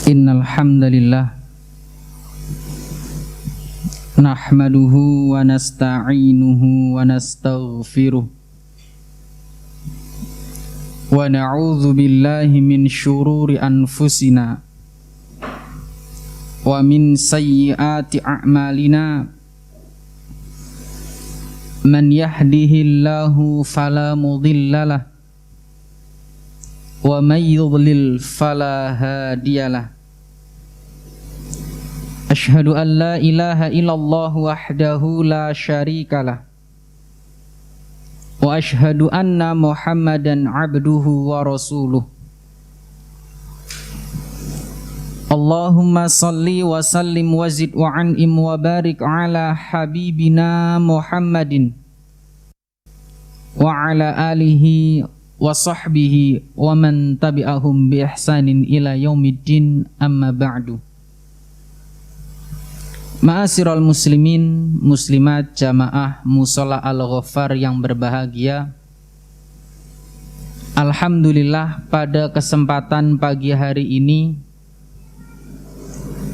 Innal hamdalillah nahmaduhu wa nasta'inuhu wa nastaghfiruh wa na'udzu billahi min syururi anfusina wa min sayyiati a'malina. Man yahdihillahu fala mudhillalah wa may yudlil fala hadiyalah. Asyhadu an la ilaha illallah wahdahu la syarikalah wa asyhadu anna Muhammadan abduhu wa rasuluh. Allahumma salli wa sallim wa zid wa an'im wa barik ala habibina Muhammadin wa ala alihi wa sahbihi wa man tabi'ahum bi ihsanin ila yaumiddin, amma ba'du. Ma'asyiral muslimin muslimat jamaah Mushola Al-Ghaffar yang berbahagia, alhamdulillah pada kesempatan pagi hari ini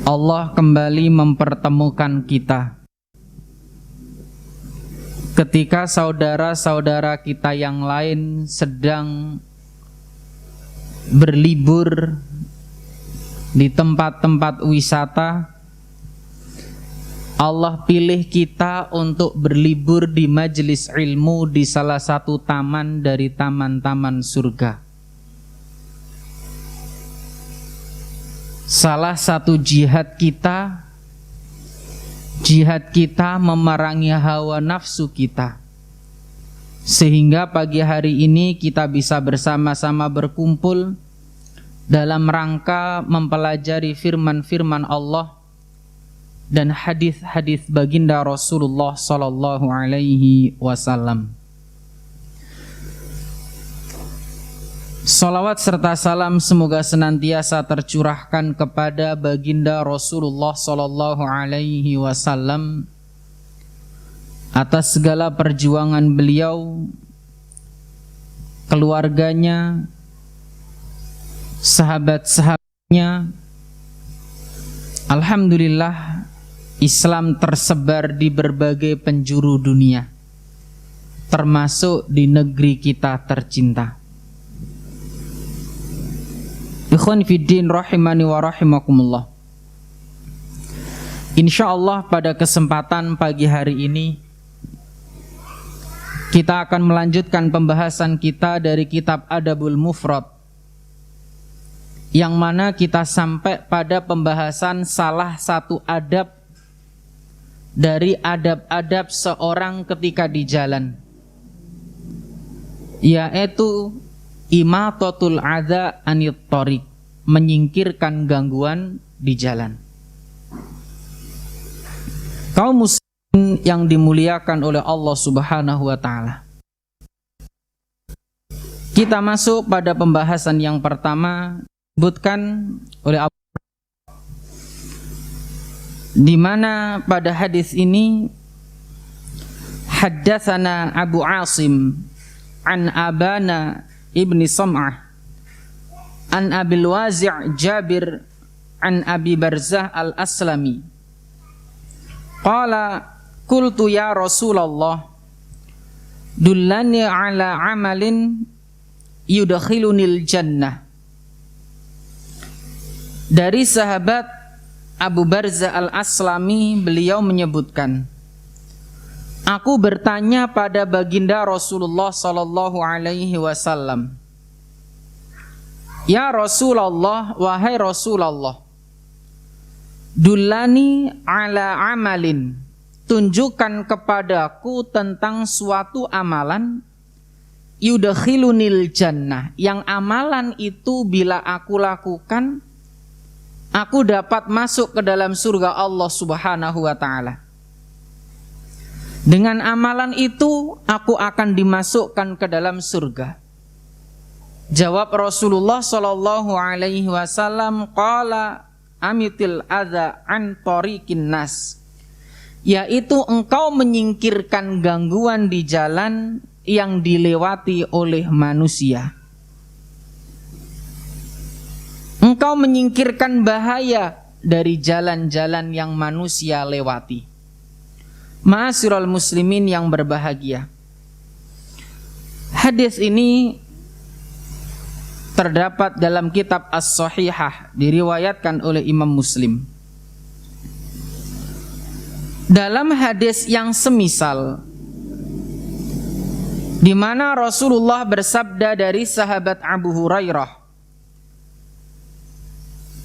Allah kembali mempertemukan kita ketika saudara-saudara kita yang lain sedang berlibur di tempat-tempat wisata. Allah pilih kita untuk berlibur di majelis ilmu di salah satu taman dari taman-taman surga. Salah satu jihad kita memerangi hawa nafsu kita, sehingga pagi hari ini kita bisa bersama-sama berkumpul dalam rangka mempelajari firman-firman Allah dan hadis-hadis baginda Rasulullah sallallahu alaihi wasallam. Salawat serta salam semoga senantiasa tercurahkan kepada baginda Rasulullah sallallahu alaihi wasallam atas segala perjuangan beliau, keluarganya, sahabat-sahabatnya. Alhamdulillah, Islam tersebar di berbagai penjuru dunia, termasuk di negeri kita tercinta. Ikhwan fiddin rahimani wa rahimakumullah. Insyaallah pada kesempatan pagi hari ini kita akan melanjutkan pembahasan kita dari kitab Adabul Mufrad, yang mana kita sampai pada pembahasan salah satu adab dari adab-adab seorang ketika di jalan, yaitu imatatul adza anit thariq, menyingkirkan gangguan di jalan. Kaum muslimin yang dimuliakan oleh Allah Subhanahu wa taala, kita masuk pada pembahasan yang pertama disebutkan oleh Abu, di mana pada hadis ini haddatsana Abu Asim an Abana ibni Sam'ah an Abil Wazi' Jabir an Abi Barzah al-Aslami qala qultu ya Rasulullah dullani ala amalin yudkhilunil jannah. Dari sahabat Abu Barzah al-Aslami, beliau menyebutkan, aku bertanya pada baginda Rasulullah sallallahu alaihi wasallam, ya Rasulullah, wahai Rasulullah, dullani ala amalin, tunjukkan kepadaku tentang suatu amalan, yudkhilunil jannah, yang amalan itu bila aku lakukan aku dapat masuk ke dalam surga Allah Subhanahu wa ta'ala. Dengan amalan itu aku akan dimasukkan ke dalam surga. Jawab Rasulullah sallallahu alaihi wasallam, qala amitil adza an tariqin nas, yaitu engkau menyingkirkan gangguan di jalan yang dilewati oleh manusia. engkau menyingkirkan bahaya dari jalan-jalan yang manusia lewati. Ma'asyiral muslimin yang berbahagia, hadis ini terdapat dalam kitab As-Sahihah, diriwayatkan oleh Imam Muslim. Dalam hadis yang semisal, di mana Rasulullah bersabda dari sahabat Abu Hurairah,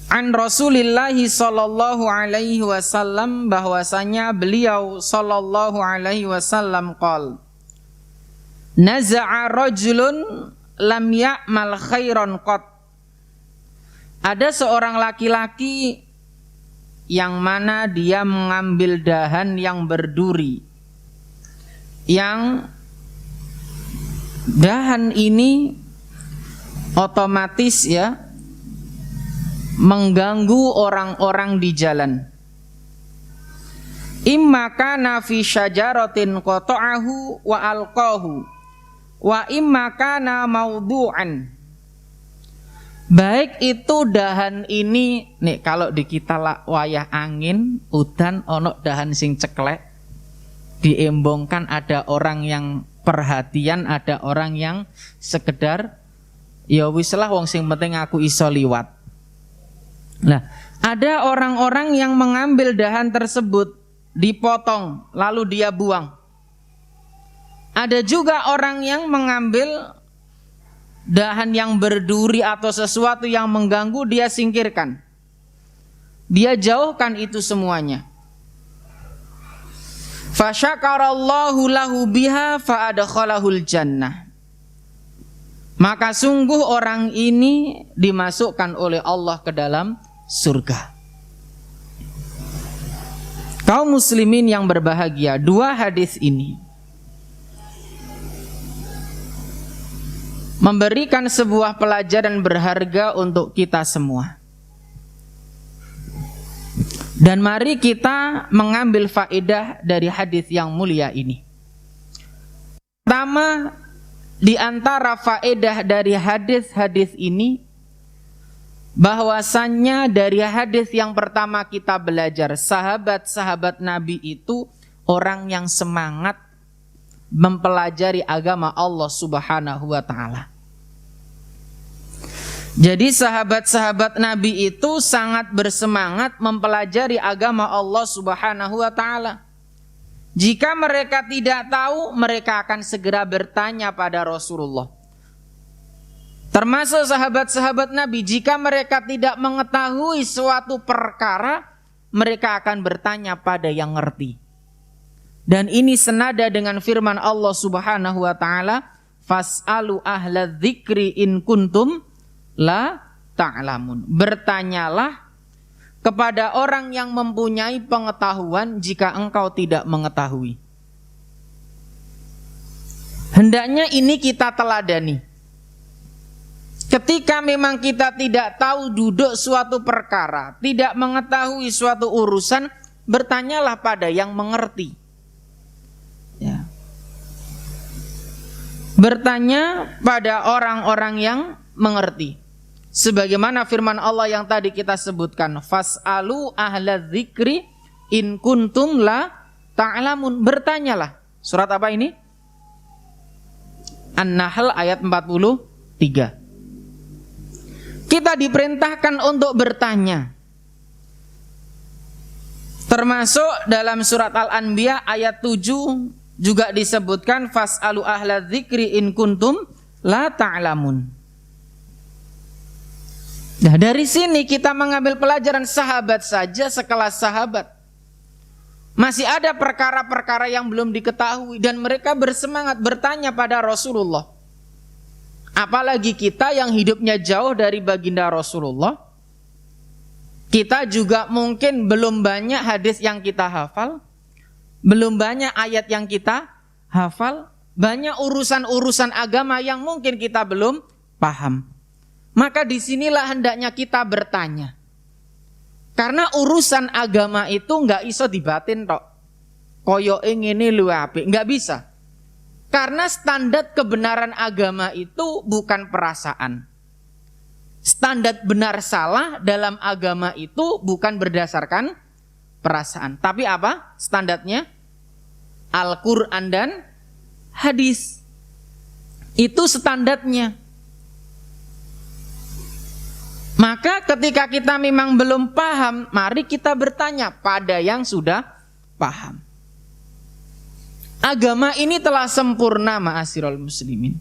an Rasulillahi sallallahu alaihi wasallam, bahwasanya beliau sallallahu alaihi wasallam qol, naza'a rajulun lam ya'mal khairan qat. Ada seorang laki-laki yang mana dia mengambil dahan yang berduri, yang dahan ini otomatis ya mengganggu orang-orang di jalan. Imma kana fi syajaratin qata'ahu wa alqahu wa imma kana mawdu'an. Baik itu dahan ini nih, kalau di kita wayah angin udan ono dahan sing ceklek diembongkan, ada orang yang perhatian, ada orang yang sekedar ya wis lah wong sing penting aku iso liwat. Nah, ada orang-orang yang mengambil dahan tersebut, dipotong lalu dia buang. Ada juga orang yang mengambil dahan yang berduri atau sesuatu yang mengganggu, dia singkirkan, dia jauhkan itu semuanya. Fasyakarallahu lahu biha fa'adkhalahul jannah. Maka sungguh orang ini dimasukkan oleh Allah ke dalam surga. Kaum muslimin yang berbahagia, dua hadis ini memberikan sebuah pelajaran berharga untuk kita semua. Dan mari kita mengambil faedah dari hadis yang mulia ini. Pertama, di antara faedah dari hadis-hadis ini, bahwasannya dari hadis yang pertama kita belajar, sahabat-sahabat Nabi itu orang yang semangat mempelajari agama Allah Subhanahu wa ta'ala. Jadi sahabat-sahabat Nabi itu sangat bersemangat mempelajari agama Allah Subhanahu wa ta'ala. Jika mereka tidak tahu, mereka akan segera bertanya pada Rasulullah. Termasuk sahabat-sahabat Nabi, jika mereka tidak mengetahui suatu perkara, mereka akan bertanya pada yang ngerti. Dan ini senada dengan firman Allah Subhanahu wa ta'ala, fas'alu ahla dzikri in kuntum la ta'lamun. Bertanyalah kepada orang yang mempunyai pengetahuan jika engkau tidak mengetahui. Hendaknya ini kita teladani. Ketika memang kita tidak tahu duduk suatu perkara, tidak mengetahui suatu urusan, bertanyalah pada yang mengerti. Ya. Bertanya pada orang-orang yang mengerti. Sebagaimana firman Allah yang tadi kita sebutkan, fas'alu ahla dzikri in kuntum la ta'lamun. Bertanyalah. Surat apa ini? An-Nahl ayat 43. Kita diperintahkan untuk bertanya. Termasuk dalam surat Al-Anbiya ayat 7 juga disebutkan fas'alu ahla dzikri in kuntum la ta'lamun. Nah, dari sini kita mengambil pelajaran, sahabat saja sekelas sahabat masih ada perkara-perkara yang belum diketahui dan mereka bersemangat bertanya pada Rasulullah. Apalagi kita yang hidupnya jauh dari baginda Rasulullah, kita juga mungkin belum banyak hadis yang kita hafal, belum banyak ayat yang kita hafal, banyak urusan-urusan agama yang mungkin kita belum paham. Maka disinilah hendaknya kita bertanya. Karena urusan agama itu nggak iso dibatin tok. Koyo ngene lu apik, nggak bisa. Karena standar kebenaran agama itu bukan perasaan. standar benar salah dalam agama itu bukan berdasarkan perasaan, tapi apa? Standarnya Al-Quran dan hadis. Itu standarnya. Maka ketika kita memang belum paham, mari kita bertanya pada yang sudah paham. Agama ini telah sempurna, ma'asyiral muslimin.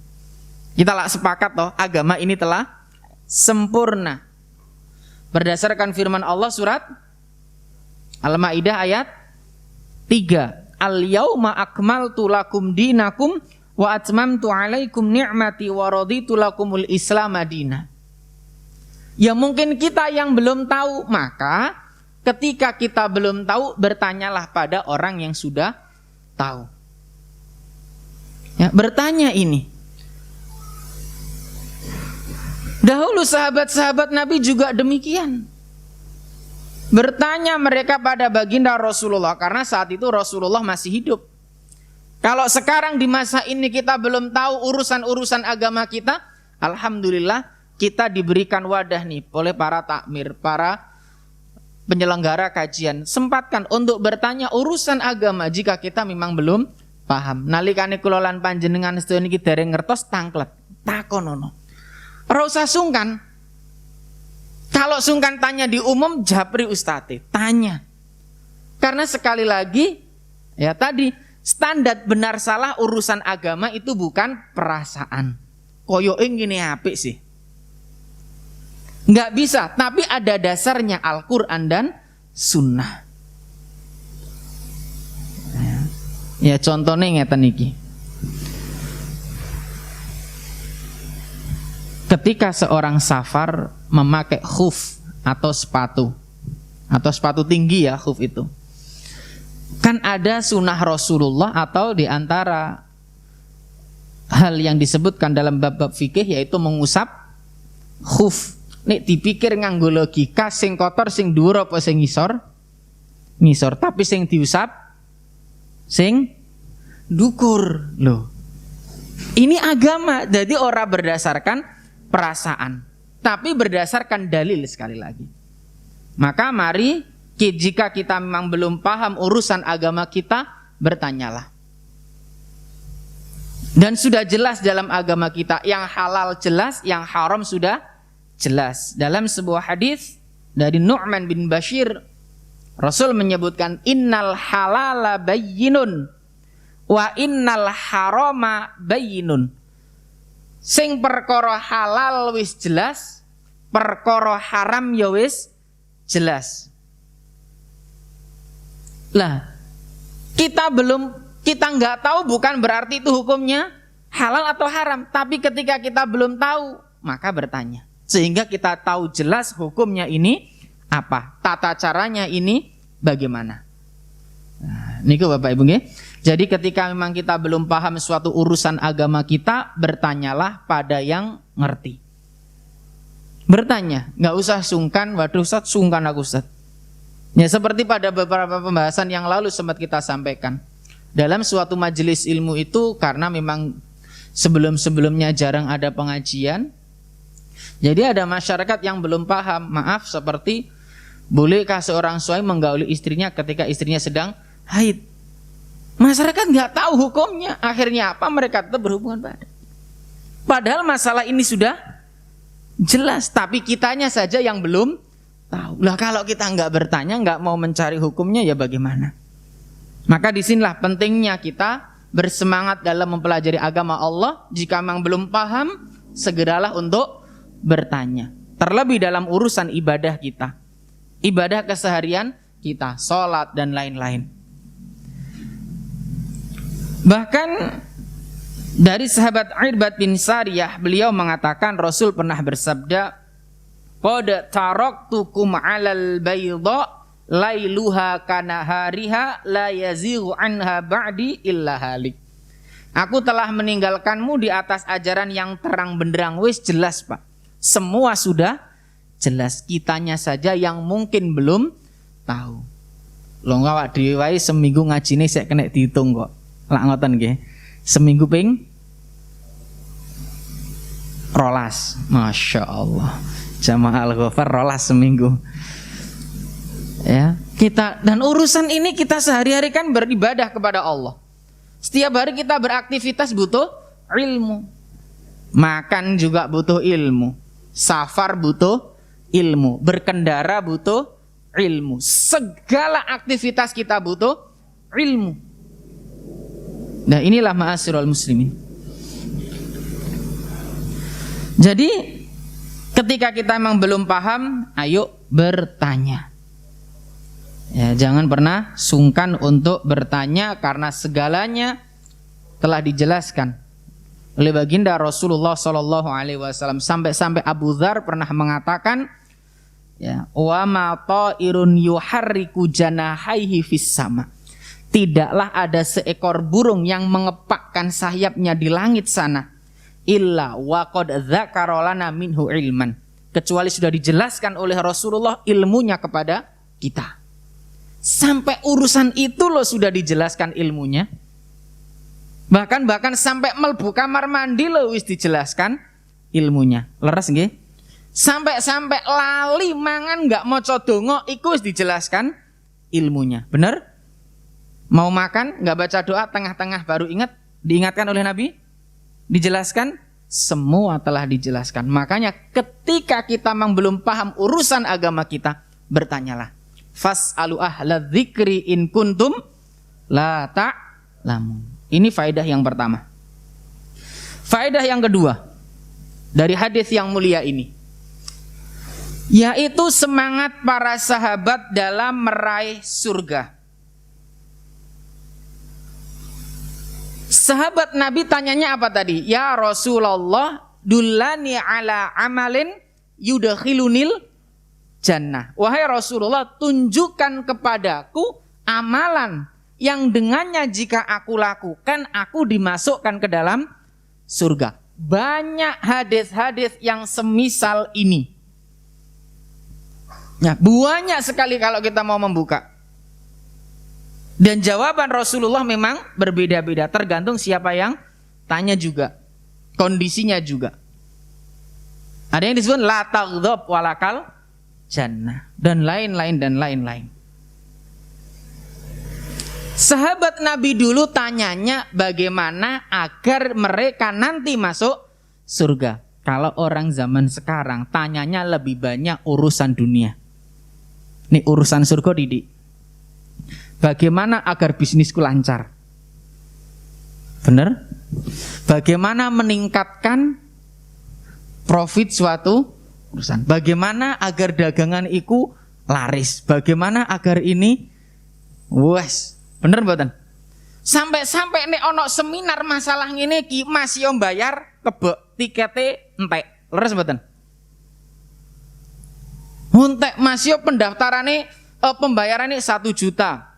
Kita lah sepakat toh, agama ini telah sempurna. Berdasarkan firman Allah surat Al-Maidah ayat 3. Al-yauma akmaltu lakum dinakum wa atmamtu alaikum ni'mati wa raditu lakumul Islam madina. Ya mungkin kita yang belum tahu, maka ketika kita belum tahu, bertanyalah pada orang yang sudah tahu. Ya, bertanya ini. Dahulu sahabat-sahabat Nabi juga demikian. Bertanya mereka pada baginda Rasulullah, karena saat itu Rasulullah masih hidup. Kalau sekarang di masa ini kita belum tahu urusan-urusan agama kita, alhamdulillah kita diberikan wadah nih oleh para takmir, para penyelenggara kajian. Sempatkan untuk bertanya urusan agama jika kita memang belum paham. Nalikane kula lan panjenengan sedaya niki dereng ngertos tangklet, takonono. Ora usah sungkan. Kalau sungkan tanya di umum, japri ustate, tanya. Karena sekali lagi, ya tadi, standar benar salah urusan agama itu bukan perasaan. Koyoke ngene apik sih. Nggak bisa, tapi ada dasarnya Al-Quran dan Sunnah. Ya contohnya ngeten iki. Ketika seorang safar memakai khuf atau sepatu tinggi ya, khuf itu. Kan ada sunnah Rasulullah atau diantara hal yang disebutkan dalam bab-bab fikih yaitu mengusap khuf. Nek dipikir nganggo logika sing kotor sing dhuwur apa sing ngisor? Ngisor, tapi sing diusap sing dukur. Loh. Ini agama, jadi ora berdasarkan perasaan, tapi berdasarkan dalil sekali lagi. Maka mari jika kita memang belum paham urusan agama kita, bertanyalah. Dan sudah jelas dalam agama kita, yang halal jelas, yang haram sudah jelas. Dalam sebuah hadis dari Nu'man bin Bashir, Rasul menyebutkan innal halala bayyinun wa innal harama bayyinun. Sing perkara halal wis jelas, perkara haram ya wis jelas. Lah, kita nggak tahu bukan berarti itu hukumnya halal atau haram, tapi ketika kita belum tahu, maka bertanya. Sehingga kita tahu jelas hukumnya ini apa, tata caranya ini bagaimana. Nah, niku Bapak Ibu nggih. Jadi ketika memang kita belum paham suatu urusan agama kita, bertanyalah pada yang ngerti. Bertanya, nggak usah sungkan. Waduh Ustaz, sungkan aku Ustaz. Ya seperti pada beberapa pembahasan yang lalu sempat kita sampaikan. Dalam suatu majelis ilmu itu, karena memang sebelum-sebelumnya jarang ada pengajian, jadi ada masyarakat yang belum paham. Maaf, seperti bolehkah seorang suami menggauli istrinya ketika istrinya sedang haid? Masyarakat nggak tahu hukumnya. Akhirnya apa? Mereka tetap berhubungan badan. Padahal masalah ini sudah jelas, tapi kitanya saja yang belum tahu. Lah kalau kita nggak bertanya, nggak mau mencari hukumnya, ya bagaimana? Maka disinilah pentingnya kita bersemangat dalam mempelajari agama Allah. Jika memang belum paham, segeralah untuk bertanya. Terlebih dalam urusan ibadah kita, ibadah keseharian kita, sholat dan lain-lain. Bahkan dari sahabat Irbad bin Sariyah, beliau mengatakan Rasul pernah bersabda, qad taraktukum 'alal bayda lailuha kanahariha la yazighu anha ba'di illa halik. Aku telah meninggalkanmu di atas ajaran yang terang benderang. Wis jelas Pak, semua sudah jelas, kitanya saja yang mungkin belum tahu. Lho awak dhewe wae seminggu ngajine sik kena diitung kok. Lak ngoten nggih. Seminggu ping 12. Masya Allah. Jamaah Al-Ghafar rolas seminggu. Ya, kita dan urusan ini kita sehari-hari kan beribadah kepada Allah. Setiap hari kita beraktivitas butuh ilmu. Makan juga butuh ilmu. Safar butuh ilmu. Berkendara butuh ilmu. Segala aktivitas kita butuh ilmu. Nah, inilah ma'asyiral muslimin. Jadi ketika kita memang belum paham, ayo bertanya. Ya, jangan pernah sungkan untuk bertanya karena segalanya telah dijelaskan oleh baginda Rasulullah Shallallahu Alaihi Wasallam. Sampai-sampai Abu Dzar pernah mengatakan, ya, wa ma ta'irun yuharriku janahaihi fis sama. Tidaklah ada seekor burung yang mengepakkan sayapnya di langit sana, illa wa qad dzakara lana minhu ilman, kecuali sudah dijelaskan oleh Rasulullah ilmunya kepada kita. Sampai urusan itu loh sudah dijelaskan ilmunya. Bahkan sampai melbu kamar mandi loh wis dijelaskan ilmunya. Leres nggih? Sampai lali mangan nggak maca donga iku wis dijelaskan ilmunya. Bener? Mau makan nggak baca doa tengah-tengah baru diingatkan oleh Nabi? Dijelaskan? Semua telah dijelaskan. Makanya ketika kita memang belum paham urusan agama kita, bertanyalah. Fas'alu ahla dzikri in kuntum la ta'lamun. Ini faedah yang pertama. Faedah yang kedua dari hadis yang mulia ini, yaitu semangat para sahabat dalam meraih surga. Sahabat Nabi tanyanya apa tadi? Ya Rasulullah, dullani ala amalin yudakhilunil jannah. Wahai Rasulullah, tunjukkan kepadaku amalan yang dengannya jika aku lakukan, aku dimasukkan ke dalam surga. Banyak hadis-hadis yang semisal ini. Ya, banyak sekali kalau kita mau membuka. Dan jawaban Rasulullah memang berbeda-beda, tergantung siapa yang tanya juga, kondisinya juga. Ada yang disebut la taghdab walakal jannah dan lain-lain. Sahabat Nabi dulu tanyanya bagaimana agar mereka nanti masuk surga. Kalau orang zaman sekarang tanyanya lebih banyak urusan dunia. Ini urusan surga didik. Bagaimana agar bisnisku lancar? Benar? Bagaimana meningkatkan profit suatu urusan? Bagaimana agar dagangan iku laris? Bagaimana agar ini wes bener mboten? Sampai nek ono seminar masalah ngene iki Mas yo bayar kebek tikete entek. Leres mboten? Entek Mas yo pendaftarane pembayarannya 1 juta.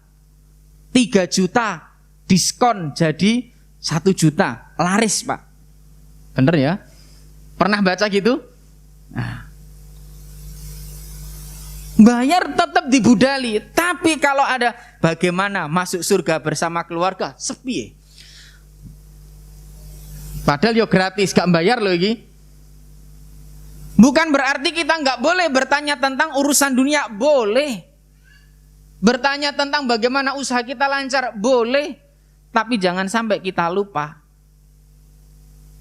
3 juta diskon jadi 1 juta. Laris, Pak. Bener ya? Pernah baca gitu? Nah. Bayar tetap dibudali, tapi kalau ada bagaimana masuk surga bersama keluarga, sepi. Padahal yo gratis, gak bayar loh ini. Bukan berarti kita nggak boleh bertanya tentang urusan dunia, boleh. Bertanya tentang bagaimana usaha kita lancar, boleh. Tapi jangan sampai kita lupa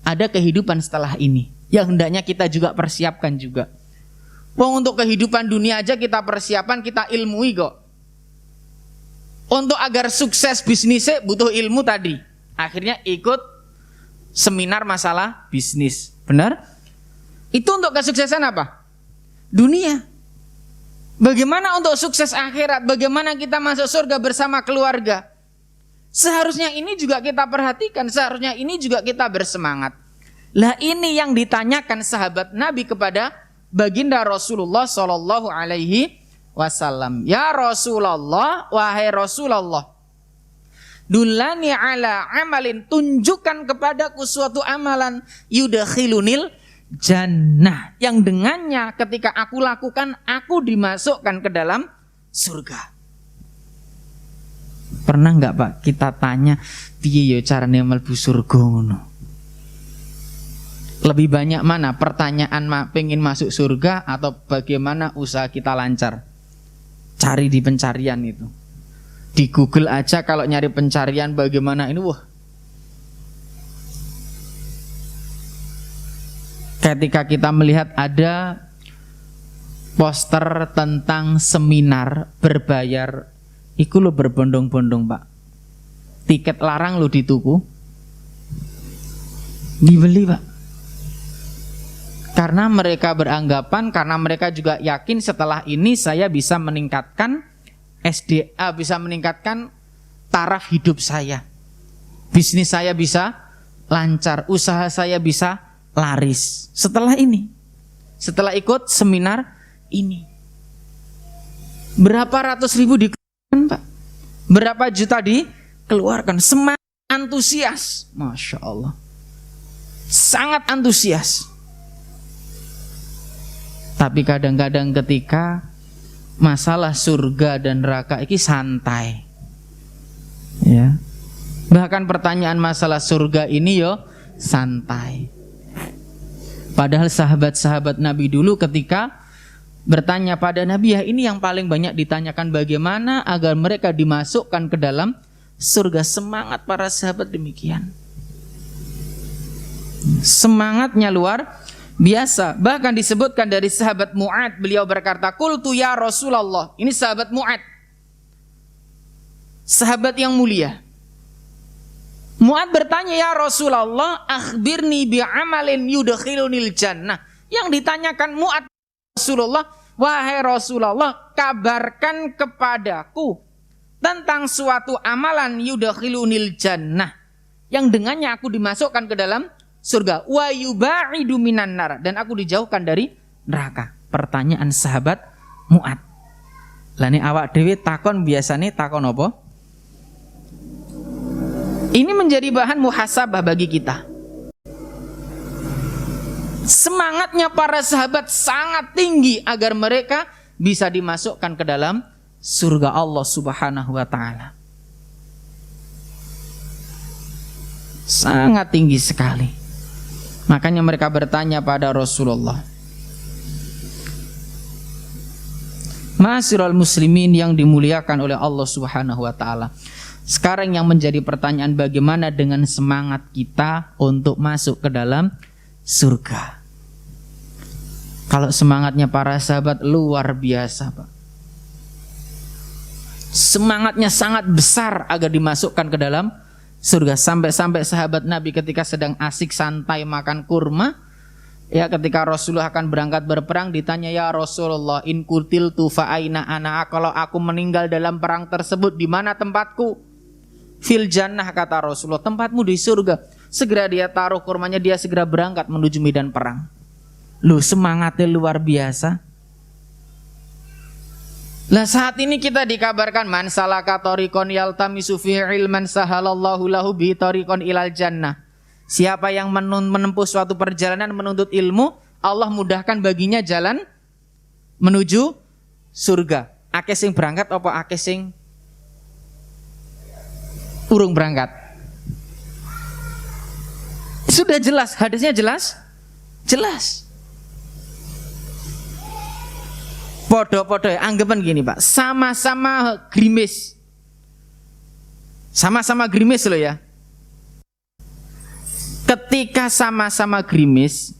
ada kehidupan setelah ini yang hendaknya kita juga persiapkan juga. Untuk kehidupan dunia aja kita persiapan, kita ilmui kok. Untuk agar sukses bisnisnya butuh ilmu tadi. Akhirnya ikut seminar masalah bisnis. Benar? Itu untuk kesuksesan apa? Dunia. Bagaimana untuk sukses akhirat? Bagaimana kita masuk surga bersama keluarga? Seharusnya ini juga kita perhatikan. Seharusnya ini juga kita bersemangat. Lah ini yang ditanyakan sahabat Nabi kepada baginda Rasulullah Sallallahu Alaihi Wasallam. Ya Rasulullah, wahai Rasulullah, dullani ala amalin, tunjukkan kepadaku suatu amalan yudakhilunil jannah, yang dengannya ketika aku lakukan aku dimasukkan ke dalam surga. Pernah nggak Pak kita tanya piye ya carane mlebu surga ngono? Lebih banyak mana pertanyaan pengen masuk surga atau bagaimana usaha kita lancar? Cari di pencarian itu. Di Google aja kalau nyari pencarian bagaimana ini, wah. Ketika kita melihat ada poster tentang seminar berbayar, iku lo berbondong-bondong Pak. Tiket larang lo dituku, dibeli Pak. Karena mereka beranggapan, karena mereka juga yakin setelah ini saya bisa meningkatkan SDA, bisa meningkatkan taraf hidup saya. Bisnis saya bisa lancar, usaha saya bisa laris. Setelah ini, setelah ikut seminar ini. Berapa ratus ribu dikeluarkan Pak? Berapa juta dikeluarkan? Semangat antusias, Masya Allah. Sangat antusias. Tapi kadang-kadang ketika masalah surga dan neraka ini santai, ya. Bahkan pertanyaan masalah surga ini yo santai. Padahal sahabat-sahabat Nabi dulu ketika bertanya pada Nabi, ya ini yang paling banyak ditanyakan, bagaimana agar mereka dimasukkan ke dalam surga. Semangat para sahabat demikian. Semangatnya luar biasa. Bahkan disebutkan dari sahabat Mu'ad, beliau berkata, "Qultu ya Rasulullah." Ini sahabat Mu'ad, sahabat yang mulia. Mu'ad bertanya, "Ya Rasulullah, akhbirni bi'amalin yudkhilunil jannah." Yang ditanyakan Mu'ad, Rasulullah, "Wahai Rasulullah, kabarkan kepadaku tentang suatu amalan yudkhilunil jannah, yang dengannya aku dimasukkan ke dalam surga, wa yuba'idu minan nar, dan aku dijauhkan dari neraka." Pertanyaan sahabat Mu'ad. Lah ini awak dhewe takon biasane takon apa? Ini menjadi bahan muhasabah bagi kita. Semangatnya para sahabat sangat tinggi agar mereka bisa dimasukkan ke dalam surga Allah Subhanahu wa taala. Sangat tinggi sekali. Makanya mereka bertanya pada Rasulullah. Ma'asyiral muslimin yang dimuliakan oleh Allah Subhanahu wa taala. Sekarang yang menjadi pertanyaan, bagaimana dengan semangat kita untuk masuk ke dalam surga? Kalau semangatnya para sahabat luar biasa, Pak. Semangatnya sangat besar agar dimasukkan ke dalam surga. Sampai-sampai sahabat Nabi ketika sedang asik santai makan kurma, ya ketika Rasulullah akan berangkat berperang, ditanya, "Ya Rasulullah, in kutiltu fa aina ana?" Kalau aku meninggal dalam perang tersebut, di mana tempatku? Fil jannah, kata Rasulullah, tempatmu di surga. Segera dia taruh kurmanya, dia segera berangkat menuju medan perang. Loh, semangatnya luar biasa. Lah saat ini kita dikabarkan, man salaka tariqan yaltamisu fi ilman sahalallahu lahu bi tariqan ilal jannah. Siapa yang menempuh suatu perjalanan menuntut ilmu, Allah mudahkan baginya jalan menuju surga. Akeh sing berangkat apa akeh sing urung berangkat? Sudah jelas, hadisnya jelas? Jelas. Podo-podo, anggapan gini Pak, sama-sama gerimis. Sama-sama gerimis loh ya. Ketika sama-sama gerimis,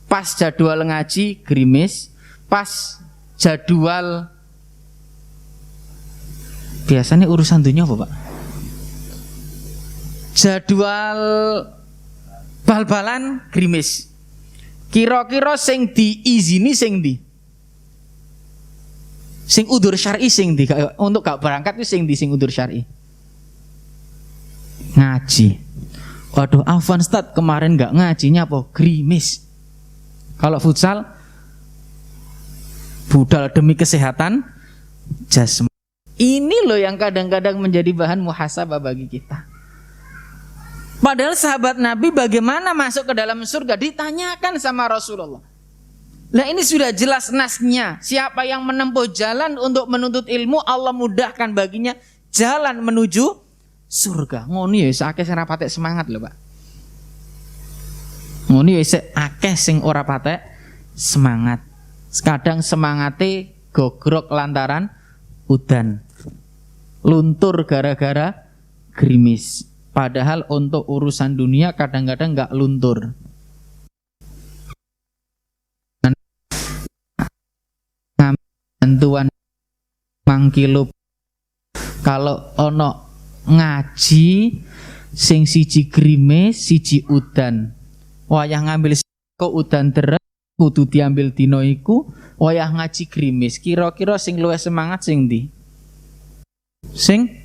pas jadwal ngaji gerimis, pas jadwal biasanya urusan dunia apa Pak? Jadwal bal-balan gerimis. Kira-kira sing diizini sing di? Sing udur syar'i sing di, untuk gak berangkat itu sing udur syar'i. Ngaji. Waduh, Afwan Ustaz kemarin gak ngajinya apa? Gerimis. Kalau futsal, budal demi kesehatan jasmani. Ini loh yang kadang-kadang menjadi bahan muhasabah bagi kita. Padahal sahabat Nabi bagaimana masuk ke dalam surga ditanyakan sama Rasulullah. Nah ini sudah jelas nasnya. Siapa yang menempuh jalan untuk menuntut ilmu, Allah mudahkan baginya jalan menuju surga. Ngoni ya, sakit sing rapate semangat loh Pak. Ngono wis akeh sing ora patek semangat. Kadang semangate gogrok lantaran udan. Luntur gara-gara gerimis. Padahal untuk urusan dunia kadang-kadang nggak luntur. Bantuan mangkilo kalau ono ngaji sing siji gerimis, siji udan. Wayah ngambil kok udan deres kudu diambil dina iku, wayah ngaji gerimis. Kira-kira sing luwih semangat sing ndi? Sing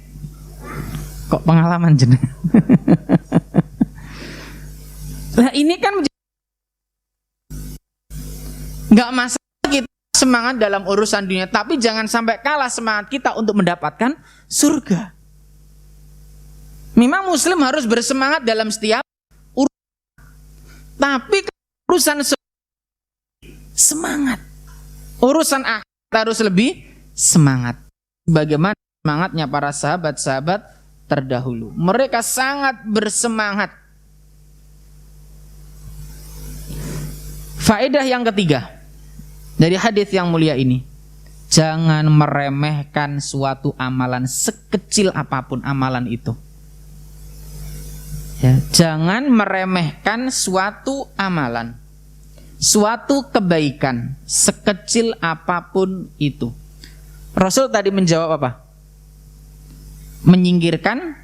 kok pengalaman jeneng. Lah ini kan nggak masalah kita semangat dalam urusan dunia, tapi jangan sampai kalah semangat kita untuk mendapatkan surga. Memang muslim harus bersemangat dalam setiap urusan, tapi urusan semangat, urusan akhirat harus lebih semangat. Bagaimana semangatnya para sahabat-sahabat terdahulu? Mereka sangat bersemangat. Faedah yang ketiga dari hadis yang mulia ini, jangan meremehkan suatu amalan sekecil apapun amalan itu. Ya, jangan meremehkan suatu amalan, suatu kebaikan sekecil apapun itu. Rasul tadi menjawab apa? Menyingkirkan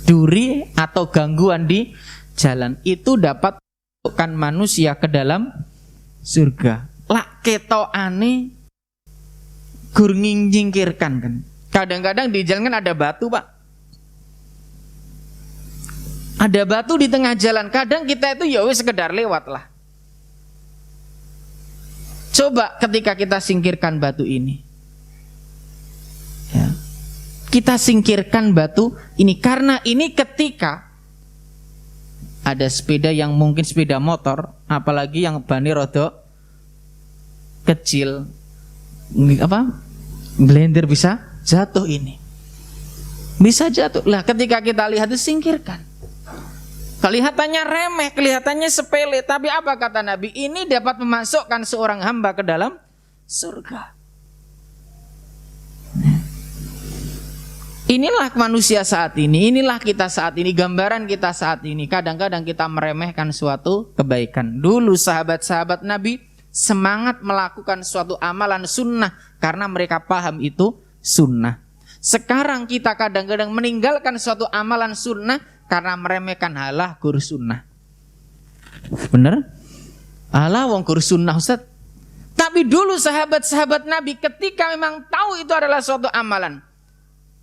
duri atau gangguan di jalan itu dapat memasukkan manusia ke dalam surga. Lak ketokane gur nyingkirkan kan. Kadang-kadang di jalan kan ada batu, Pak. Ada batu di tengah jalan. Kadang kita itu ya wis sekedar lewat lah. Coba ketika kita singkirkan batu ini, ya, kita singkirkan batu ini, karena ini ketika ada sepeda yang mungkin sepeda motor, apalagi yang bannya rodok kecil, blender bisa jatuh ini, bisa jatuh. Lah ketika kita lihat itu singkirkan. Kelihatannya remeh, kelihatannya sepele, tapi apa kata Nabi? Ini dapat memasukkan seorang hamba ke dalam surga. Inilah manusia saat ini, inilah kita saat ini, gambaran kita saat ini. Kadang-kadang kita meremehkan suatu kebaikan. Dulu sahabat-sahabat Nabi semangat melakukan suatu amalan sunnah karena mereka paham itu sunnah. Sekarang kita kadang-kadang meninggalkan suatu amalan sunnah karena meremehkan halah guru sunnah. Bener? Alah wong guru sunnah Ustaz. Tapi dulu sahabat-sahabat Nabi ketika memang tahu itu adalah suatu amalan,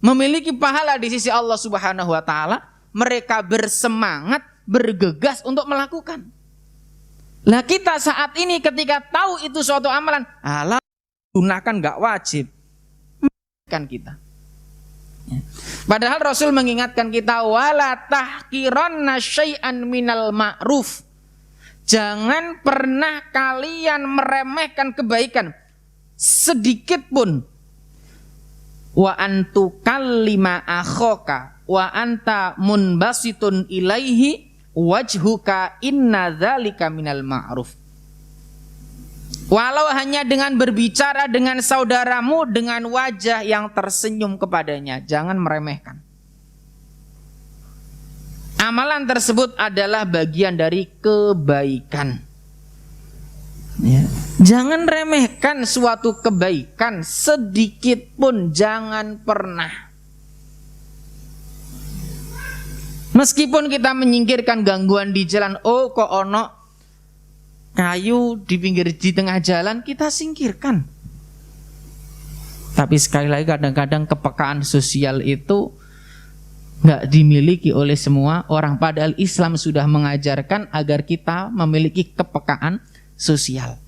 memiliki pahala di sisi Allah Subhanahu wa taala, mereka bersemangat, bergegas untuk melakukan. Lah kita saat ini ketika tahu itu suatu amalan, alah sunnah kan enggak wajib. Kan kita. Padahal Rasul mengingatkan kita, wala tahqiranna syai'an minal ma'ruf. Jangan pernah kalian meremehkan kebaikan sedikit pun. Wa antu kallima akhaka wa anta munbasitun ilaihi wajhuka inna dzalika minal ma'ruf. Walau hanya dengan berbicara dengan saudaramu dengan wajah yang tersenyum kepadanya, jangan meremehkan. Amalan tersebut adalah bagian dari kebaikan. Ya. Jangan remehkan suatu kebaikan sedikit pun, jangan pernah. Meskipun kita menyingkirkan gangguan di jalan, oh kok ono kayu di pinggir di tengah jalan, kita singkirkan. Tapi sekali lagi kadang-kadang kepekaan sosial itu nggak dimiliki oleh semua orang. Padahal Islam sudah mengajarkan agar kita memiliki kepekaan sosial.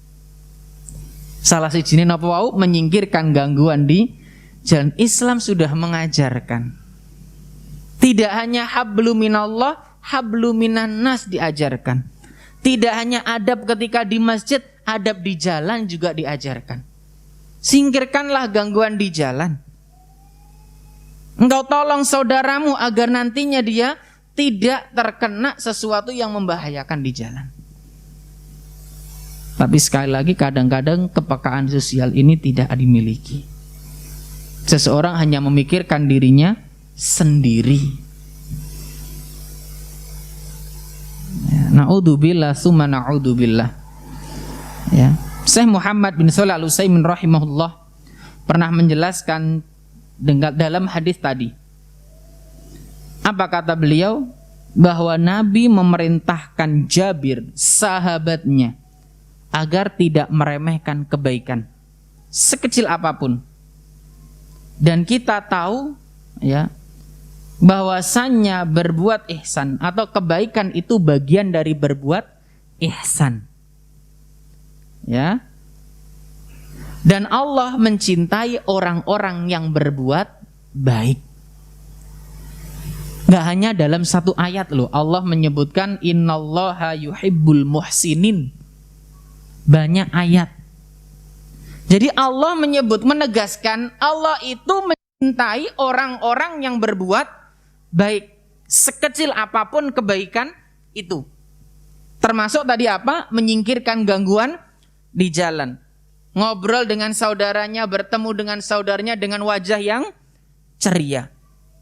Salah sijine napa wau menyingkirkan gangguan di jalan. Islam sudah mengajarkan. Tidak hanya hablum minallah, hablum minan nas diajarkan. Tidak hanya adab ketika di masjid, adab di jalan juga diajarkan. Singkirkanlah gangguan di jalan. Engkau tolong saudaramu agar nantinya dia tidak terkena sesuatu yang membahayakan di jalan. Tapi sekali lagi kadang-kadang kepekaan sosial ini tidak dimiliki. Seseorang hanya memikirkan dirinya sendiri. Na'udzubillah summa na'udzubillah. Ya. Syekh Muhammad bin Shalih Al-Utsaimin rahimahullah pernah menjelaskan dalam hadis tadi. Apa kata beliau? Bahwa Nabi memerintahkan Jabir, sahabatnya, agar tidak meremehkan kebaikan sekecil apapun. Dan kita tahu ya, bahwasannya berbuat ihsan atau kebaikan itu bagian dari berbuat ihsan. Ya. Dan Allah mencintai orang-orang yang berbuat baik. Gak hanya dalam satu ayat loh, Allah menyebutkan innallaha yuhibbul muhsinin. Banyak ayat. Jadi Allah menegaskan Allah itu mencintai orang-orang yang berbuat baik, sekecil apapun kebaikan itu. Termasuk tadi apa? Menyingkirkan gangguan di jalan. Ngobrol dengan saudaranya, bertemu dengan saudaranya dengan wajah yang ceria.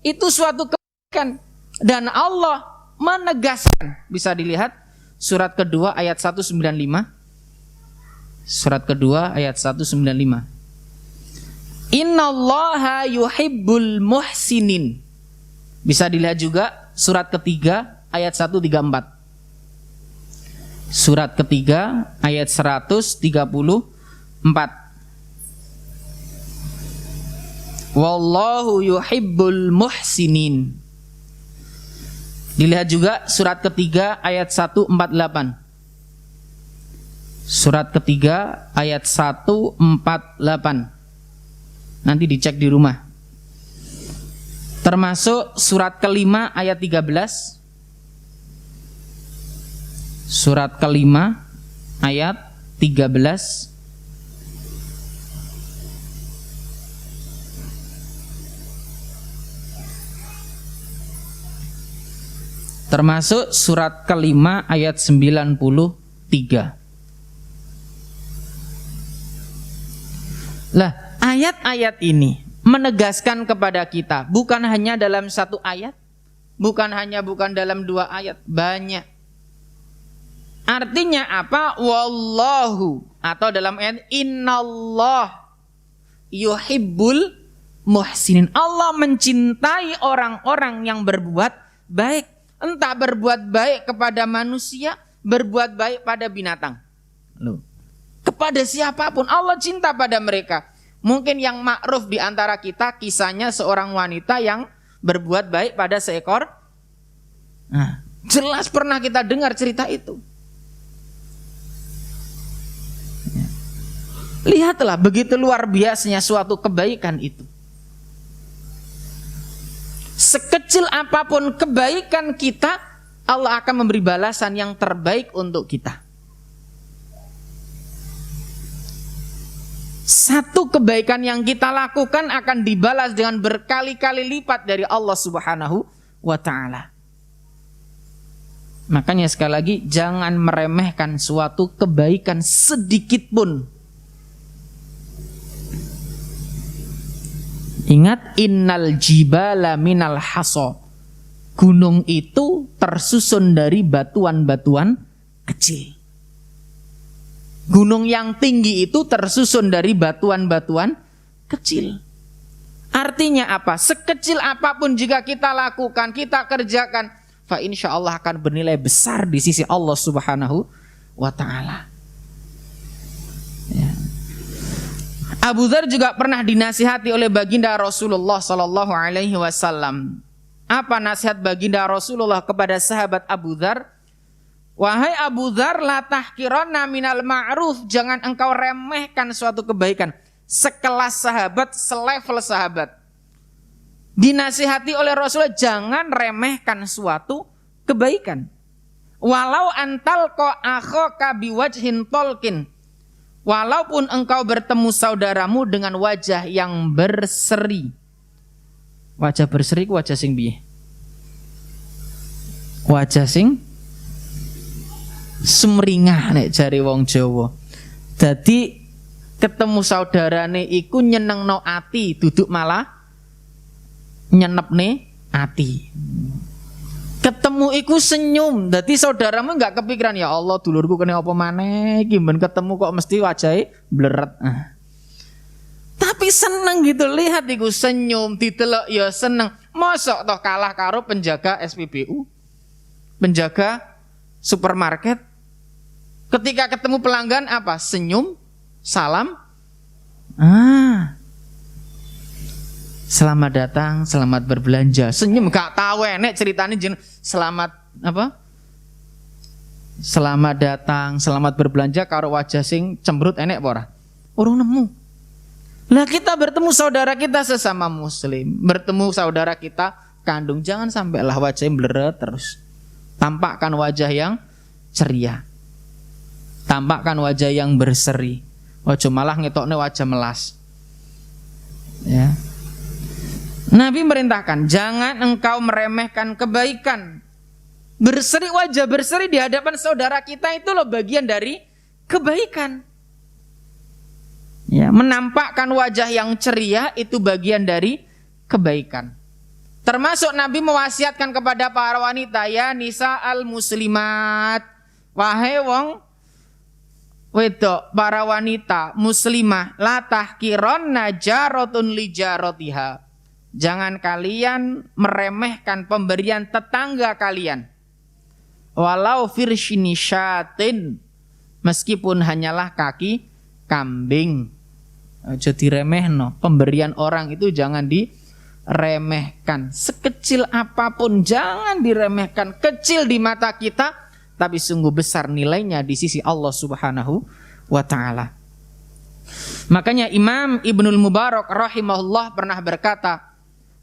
Itu suatu kebaikan. Dan Allah menegaskan. Bisa dilihat surat kedua ayat 195. Surat kedua ayat 195. Innallaha yuhibbul muhsinin. Bisa dilihat juga surat ketiga ayat 134. Surat ketiga ayat 134. Wallahu yuhibbul muhsinin. Dilihat juga surat ketiga ayat 148. Surat ketiga ayat 148. Nanti dicek di rumah. Termasuk surat kelima ayat 13. Surat kelima ayat 13. Termasuk surat kelima ayat 93. Lah, ayat-ayat ini menegaskan kepada kita, bukan hanya dalam satu ayat, bukan dalam dua ayat, banyak. Artinya apa? Wallahu, atau dalam ayat innallah yuhibbul muhsinin. Allah mencintai orang-orang yang berbuat baik. Entah berbuat baik kepada manusia, berbuat baik pada binatang. Loh. Kepada siapapun Allah cinta pada mereka. Mungkin yang ma'ruf di antara kita kisahnya seorang wanita yang berbuat baik pada seekor. Nah, jelas pernah kita dengar cerita itu. Lihatlah begitu luar biasanya suatu kebaikan itu. Sekecil apapun kebaikan kita, Allah akan memberi balasan yang terbaik untuk kita. Satu kebaikan yang kita lakukan akan dibalas dengan berkali-kali lipat dari Allah Subhanahu wa ta'ala. Makanya sekali lagi, jangan meremehkan suatu kebaikan sedikit pun. Ingat, innal jibala minal haso. Gunung itu tersusun dari batuan-batuan kecil. Gunung yang tinggi itu tersusun dari batuan-batuan kecil. Artinya apa? Sekecil apapun jika kita lakukan, kita kerjakan, fa insyaallah akan bernilai besar di sisi Allah Subhanahu wa ta'ala. Ya. Abu Dzar juga pernah dinasihati oleh baginda Rasulullah sallallahu alaihi wasallam. Apa nasihat baginda Rasulullah kepada sahabat Abu Dzar? Wahai Abu Dzar, la tahqiranna minal ma'ruf, jangan engkau remehkan suatu kebaikan. Sekelas sahabat, selevel sahabat. Dinasihati oleh Rasulullah, jangan remehkan suatu kebaikan. Walau antal ko akhaka biwajhin tolkin. Walaupun engkau bertemu saudaramu dengan wajah yang berseri. Wajah berseri, wajah sing piye? wajah sing sumringah nek jare wong Jawa. Dadi ketemu saudarane iku nyenengno ati, duduk malah nyenepne ati. Ketemu iku senyum, dadi saudaramu enggak kepikiran ya Allah dulurku kene apa maneh iki ben ketemu kok mesti wajahe bleret. Tapi seneng gitu, lihat iku senyum, ditelok ya seneng. Mosok toh kalah karo penjaga SPBU, penjaga supermarket. Ketika ketemu pelanggan apa? Senyum, salam. Selamat datang, selamat berbelanja. Senyum, gak tahu enek ceritanya selamat apa? Selamat datang, selamat berbelanja karo wajah sing cemberut enek apa ora? Urung nemu. Lah kita bertemu saudara kita sesama muslim, bertemu saudara kita kandung, jangan sampailah wajahnya bleret terus. Tampakkan wajah yang ceria. Tampakkan wajah yang berseri. Ojo malah ngetokne wajah melas. Ya. Nabi merintahkan, jangan engkau meremehkan kebaikan. Berseri, wajah berseri di hadapan saudara kita itu loh bagian dari kebaikan. Ya, menampakkan wajah yang ceria itu bagian dari kebaikan. Termasuk Nabi mewasiatkan kepada para wanita, ya nisa al muslimat, wahai wong wedok, para wanita muslimah, la tahkironna jaratun li jaratiha. Jangan kalian meremehkan pemberian tetangga kalian. Walau firshini syatin, meskipun hanyalah kaki kambing. Aja diremehno. Pemberian orang itu jangan diremehkan. Sekecil apapun jangan diremehkan. Kecil di mata kita, tapi sungguh besar nilainya di sisi Allah Subhanahu wa ta'ala. Makanya Imam Ibnul Mubarak rahimahullah pernah berkata,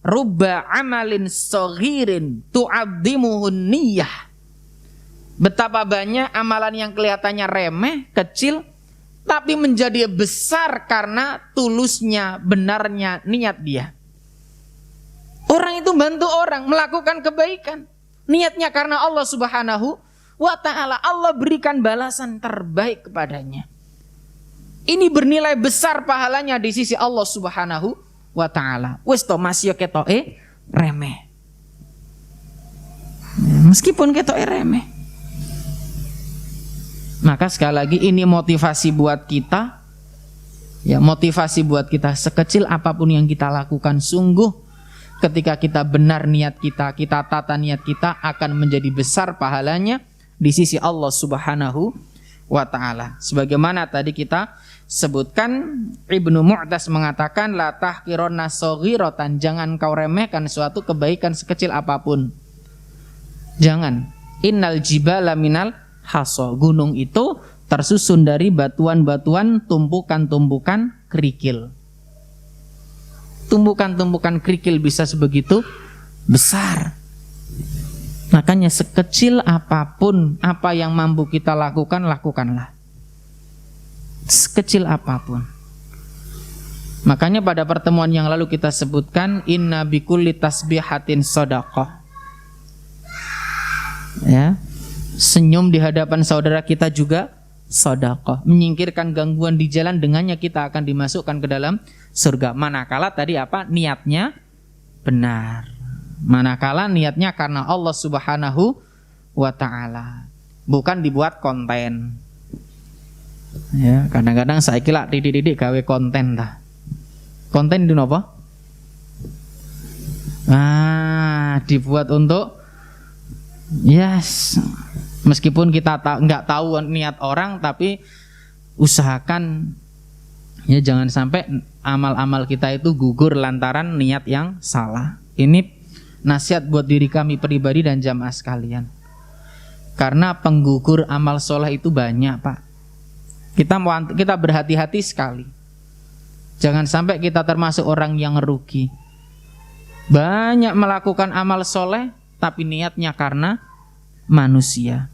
rubba amalin saghirin tu'addimuhun niyah. Betapa banyak amalan yang kelihatannya remeh, kecil, tapi menjadi besar karena tulusnya, benarnya niat dia. Orang itu bantu orang, melakukan kebaikan, niatnya karena Allah Subhanahu wa ta'ala. Allah berikan balasan terbaik kepadanya. Ini bernilai besar pahalanya di sisi Allah Subhanahu wa ta'ala. Wis to masih ketoke remeh. Meskipun ketoke remeh. Maka sekali lagi ini motivasi buat kita. Ya, motivasi buat kita, sekecil apapun yang kita lakukan, sungguh ketika kita benar niat kita, kita tata niat kita, akan menjadi besar pahalanya di sisi Allah Subhanahu wa ta'ala. Sebagaimana tadi kita sebutkan, Ibnu Mu'tas mengatakan, la tahkironna saghiratan, jangan kau remehkan suatu kebaikan sekecil apapun. Jangan. Innal jibala minal haso, gunung itu tersusun dari batuan-batuan, tumpukan-tumpukan kerikil. Tumpukan-tumpukan kerikil bisa sebegitu besar. Makanya sekecil apapun apa yang mampu kita lakukan, lakukanlah. Sekecil apapun. Makanya pada pertemuan yang lalu kita sebutkan, inna bikulli tasbihatin shadaqah. Ya. Senyum di hadapan saudara kita juga sedekah. Menyingkirkan gangguan di jalan, dengannya kita akan dimasukkan ke dalam surga. Manakala tadi apa? Niatnya benar. Manakala niatnya karena Allah Subhanahu wa ta'ala, bukan dibuat konten. Ya, kadang-kadang saya kira didik gawe konten dah. Konten itu apa? Dibuat untuk meskipun kita nggak tahu niat orang, tapi usahakan ya jangan sampai amal-amal kita itu gugur lantaran niat yang salah. Ini nasihat buat diri kami pribadi dan jamaah sekalian. Karena penggugur amal soleh itu banyak, Pak. Kita berhati-hati sekali. Jangan sampai kita termasuk orang yang rugi. Banyak melakukan amal soleh tapi niatnya karena manusia.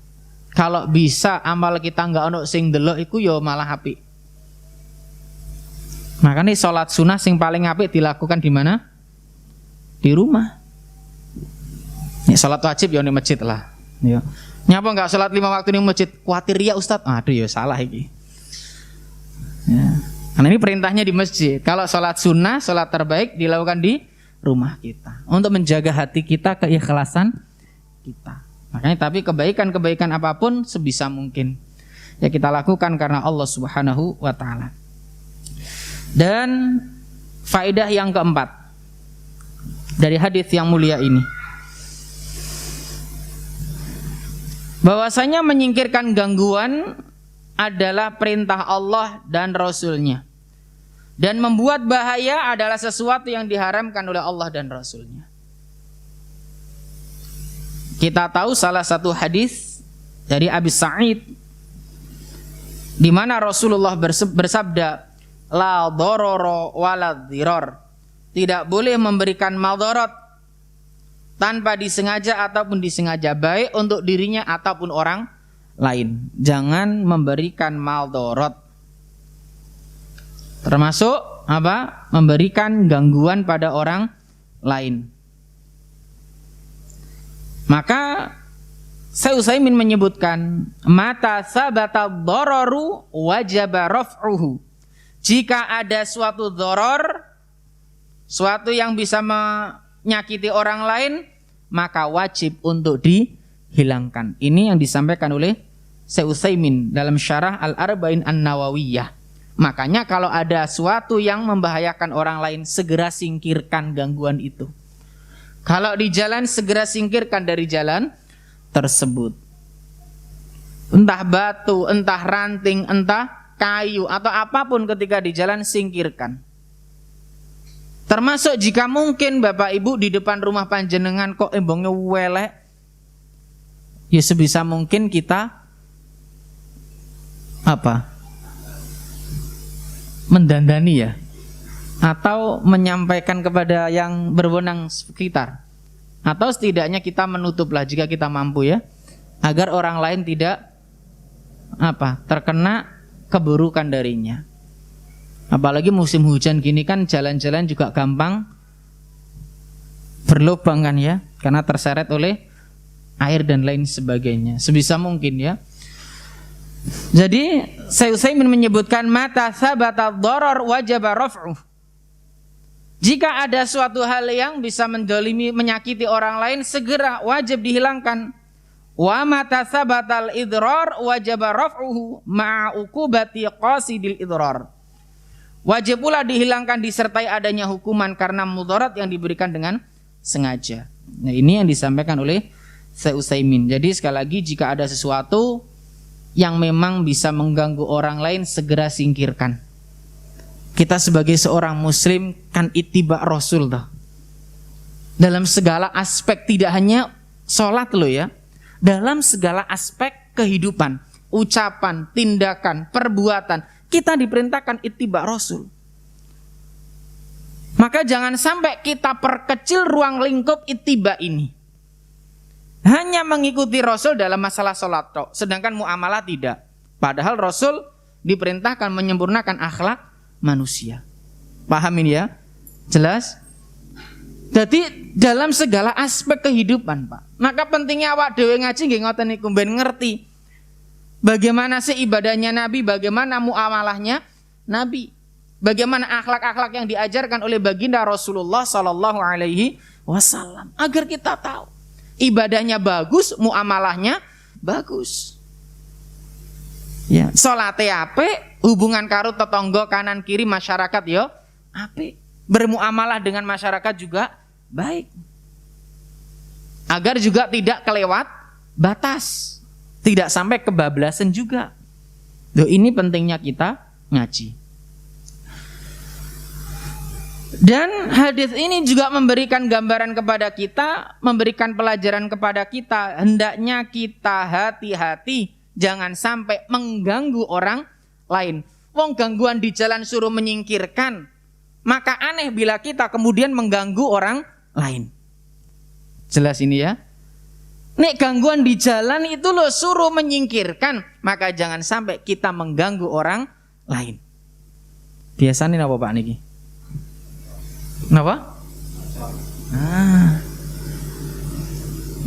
Kalau bisa amal kita nggak ono sing delok iku yo malah apik. Makanya sholat sunnah sing paling apik dilakukan di mana? Di rumah. Nih sholat wajib yo di masjid lah. Ya. Nyapa enggak salat 5 waktu di masjid? Kuatir ya Ustaz. Aduh ya salah iki. Ya. Karena ini perintahnya di masjid. Kalau salat sunnah, salat terbaik dilakukan di rumah kita untuk menjaga hati kita, keikhlasan kita. Makanya tapi kebaikan-kebaikan apapun sebisa mungkin ya kita lakukan karena Allah Subhanahu wa taala. Dan faedah yang keempat dari hadis yang mulia ini, bahwasanya menyingkirkan gangguan adalah perintah Allah dan Rasul-Nya, dan membuat bahaya adalah sesuatu yang diharamkan oleh Allah dan Rasul-Nya. Kita tahu salah satu hadis dari Abi Sa'id di mana Rasulullah bersabda, la dororo wala diror, tidak boleh memberikan madarat tanpa disengaja ataupun disengaja, baik untuk dirinya ataupun orang lain. Jangan memberikan madarat, termasuk apa? Memberikan gangguan pada orang lain. Maka Syekh Utsaimin menyebutkan, mata sabata dararu wajaba raf'uhu. Jika ada suatu doror, suatu yang bisa menyakiti orang lain, maka wajib untuk dihilangkan. Ini yang disampaikan oleh Syekh Utsaimin dalam syarah Al-Arba'in An-Nawawiyah. Makanya kalau ada suatu yang membahayakan orang lain, segera singkirkan gangguan itu. Kalau di jalan, segera singkirkan dari jalan tersebut. Entah batu, entah ranting, entah kayu, atau apapun ketika di jalan, singkirkan. Termasuk jika mungkin Bapak Ibu di depan rumah panjenengan kok embongnya welek, ya sebisa mungkin kita apa? Mendandani ya, atau menyampaikan kepada yang berwenang sekitar, atau setidaknya kita menutuplah jika kita mampu ya, agar orang lain tidak apa? Terkena keburukan darinya. Apalagi musim hujan gini kan jalan-jalan juga gampang berlubang kan ya, karena terseret oleh air dan lain sebagainya. Sebisa mungkin ya. Jadi Syekh Utsaimin menyebutkan mata sabata dharar wajaba raf'uh. Jika ada suatu hal yang bisa mendolimi, menyakiti orang lain, segera wajib dihilangkan. Wa mata sabatal idrar wajaba raf'uhu ma'a uqubati qasidil idrar. Wajib pula dihilangkan disertai adanya hukuman karena mudarat yang diberikan dengan sengaja. Nah, ini yang disampaikan oleh Syekh Utsaimin. Jadi sekali lagi, jika ada sesuatu yang memang bisa mengganggu orang lain, segera singkirkan. Kita sebagai seorang muslim kan ittiba Rasul toh. Dalam segala aspek, tidak hanya sholat loh ya, dalam segala aspek kehidupan, ucapan, tindakan, perbuatan, kita diperintahkan ittiba Rasul. Maka jangan sampai kita perkecil ruang lingkup ittiba ini, hanya mengikuti Rasul dalam masalah sholat tok, sedangkan muamalah tidak. Padahal Rasul diperintahkan menyempurnakan akhlak manusia. Paham ini ya? Jelas? Jadi dalam segala aspek kehidupan, Pak. Maka pentingnya awak dhewe ngaji nggih ngoten niku ben ngerti bagaimana sih ibadahnya Nabi, bagaimana muamalahnya Nabi, bagaimana akhlak-akhlak yang diajarkan oleh baginda Rasulullah sallallahu alaihi wasallam, agar kita tahu ibadahnya bagus, muamalahnya bagus. Ya, salate apik, hubungan karo tetangga kanan kiri masyarakat yo apik, bermuamalah dengan masyarakat juga baik. Agar juga tidak kelewat batas, tidak sampai kebablasan juga. Loh, ini pentingnya kita ngaji. Dan hadis ini juga memberikan gambaran kepada kita, memberikan pelajaran kepada kita, hendaknya kita hati-hati jangan sampai mengganggu orang lain. Wong gangguan di jalan suruh menyingkirkan, maka aneh bila kita kemudian mengganggu orang lain. Jelas ini ya. Nek gangguan di jalan itu lo suruh menyingkirkan, maka jangan sampai kita mengganggu orang lain. Biasanya apa Pak niki? Kenapa?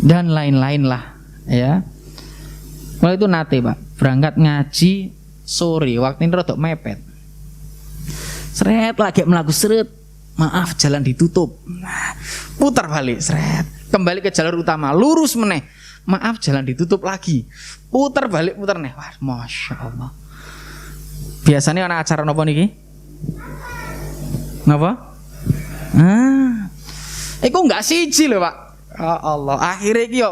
Dan lain-lain lah. Ya. Kalau itu nate Pak, berangkat ngaji sore, waktu ini rodok mepet. Seret lagi melaku seret, maaf jalan ditutup. Nah, putar balik seret, kembali ke jalur utama, lurus meneh. Maaf jalan ditutup lagi. Putar balik putar neh. Wah, Masya Allah. Biasanya ana acara napa niki? Napa? Iku enggak siji lho, Pak. Ya Allah, akhirnya iki yo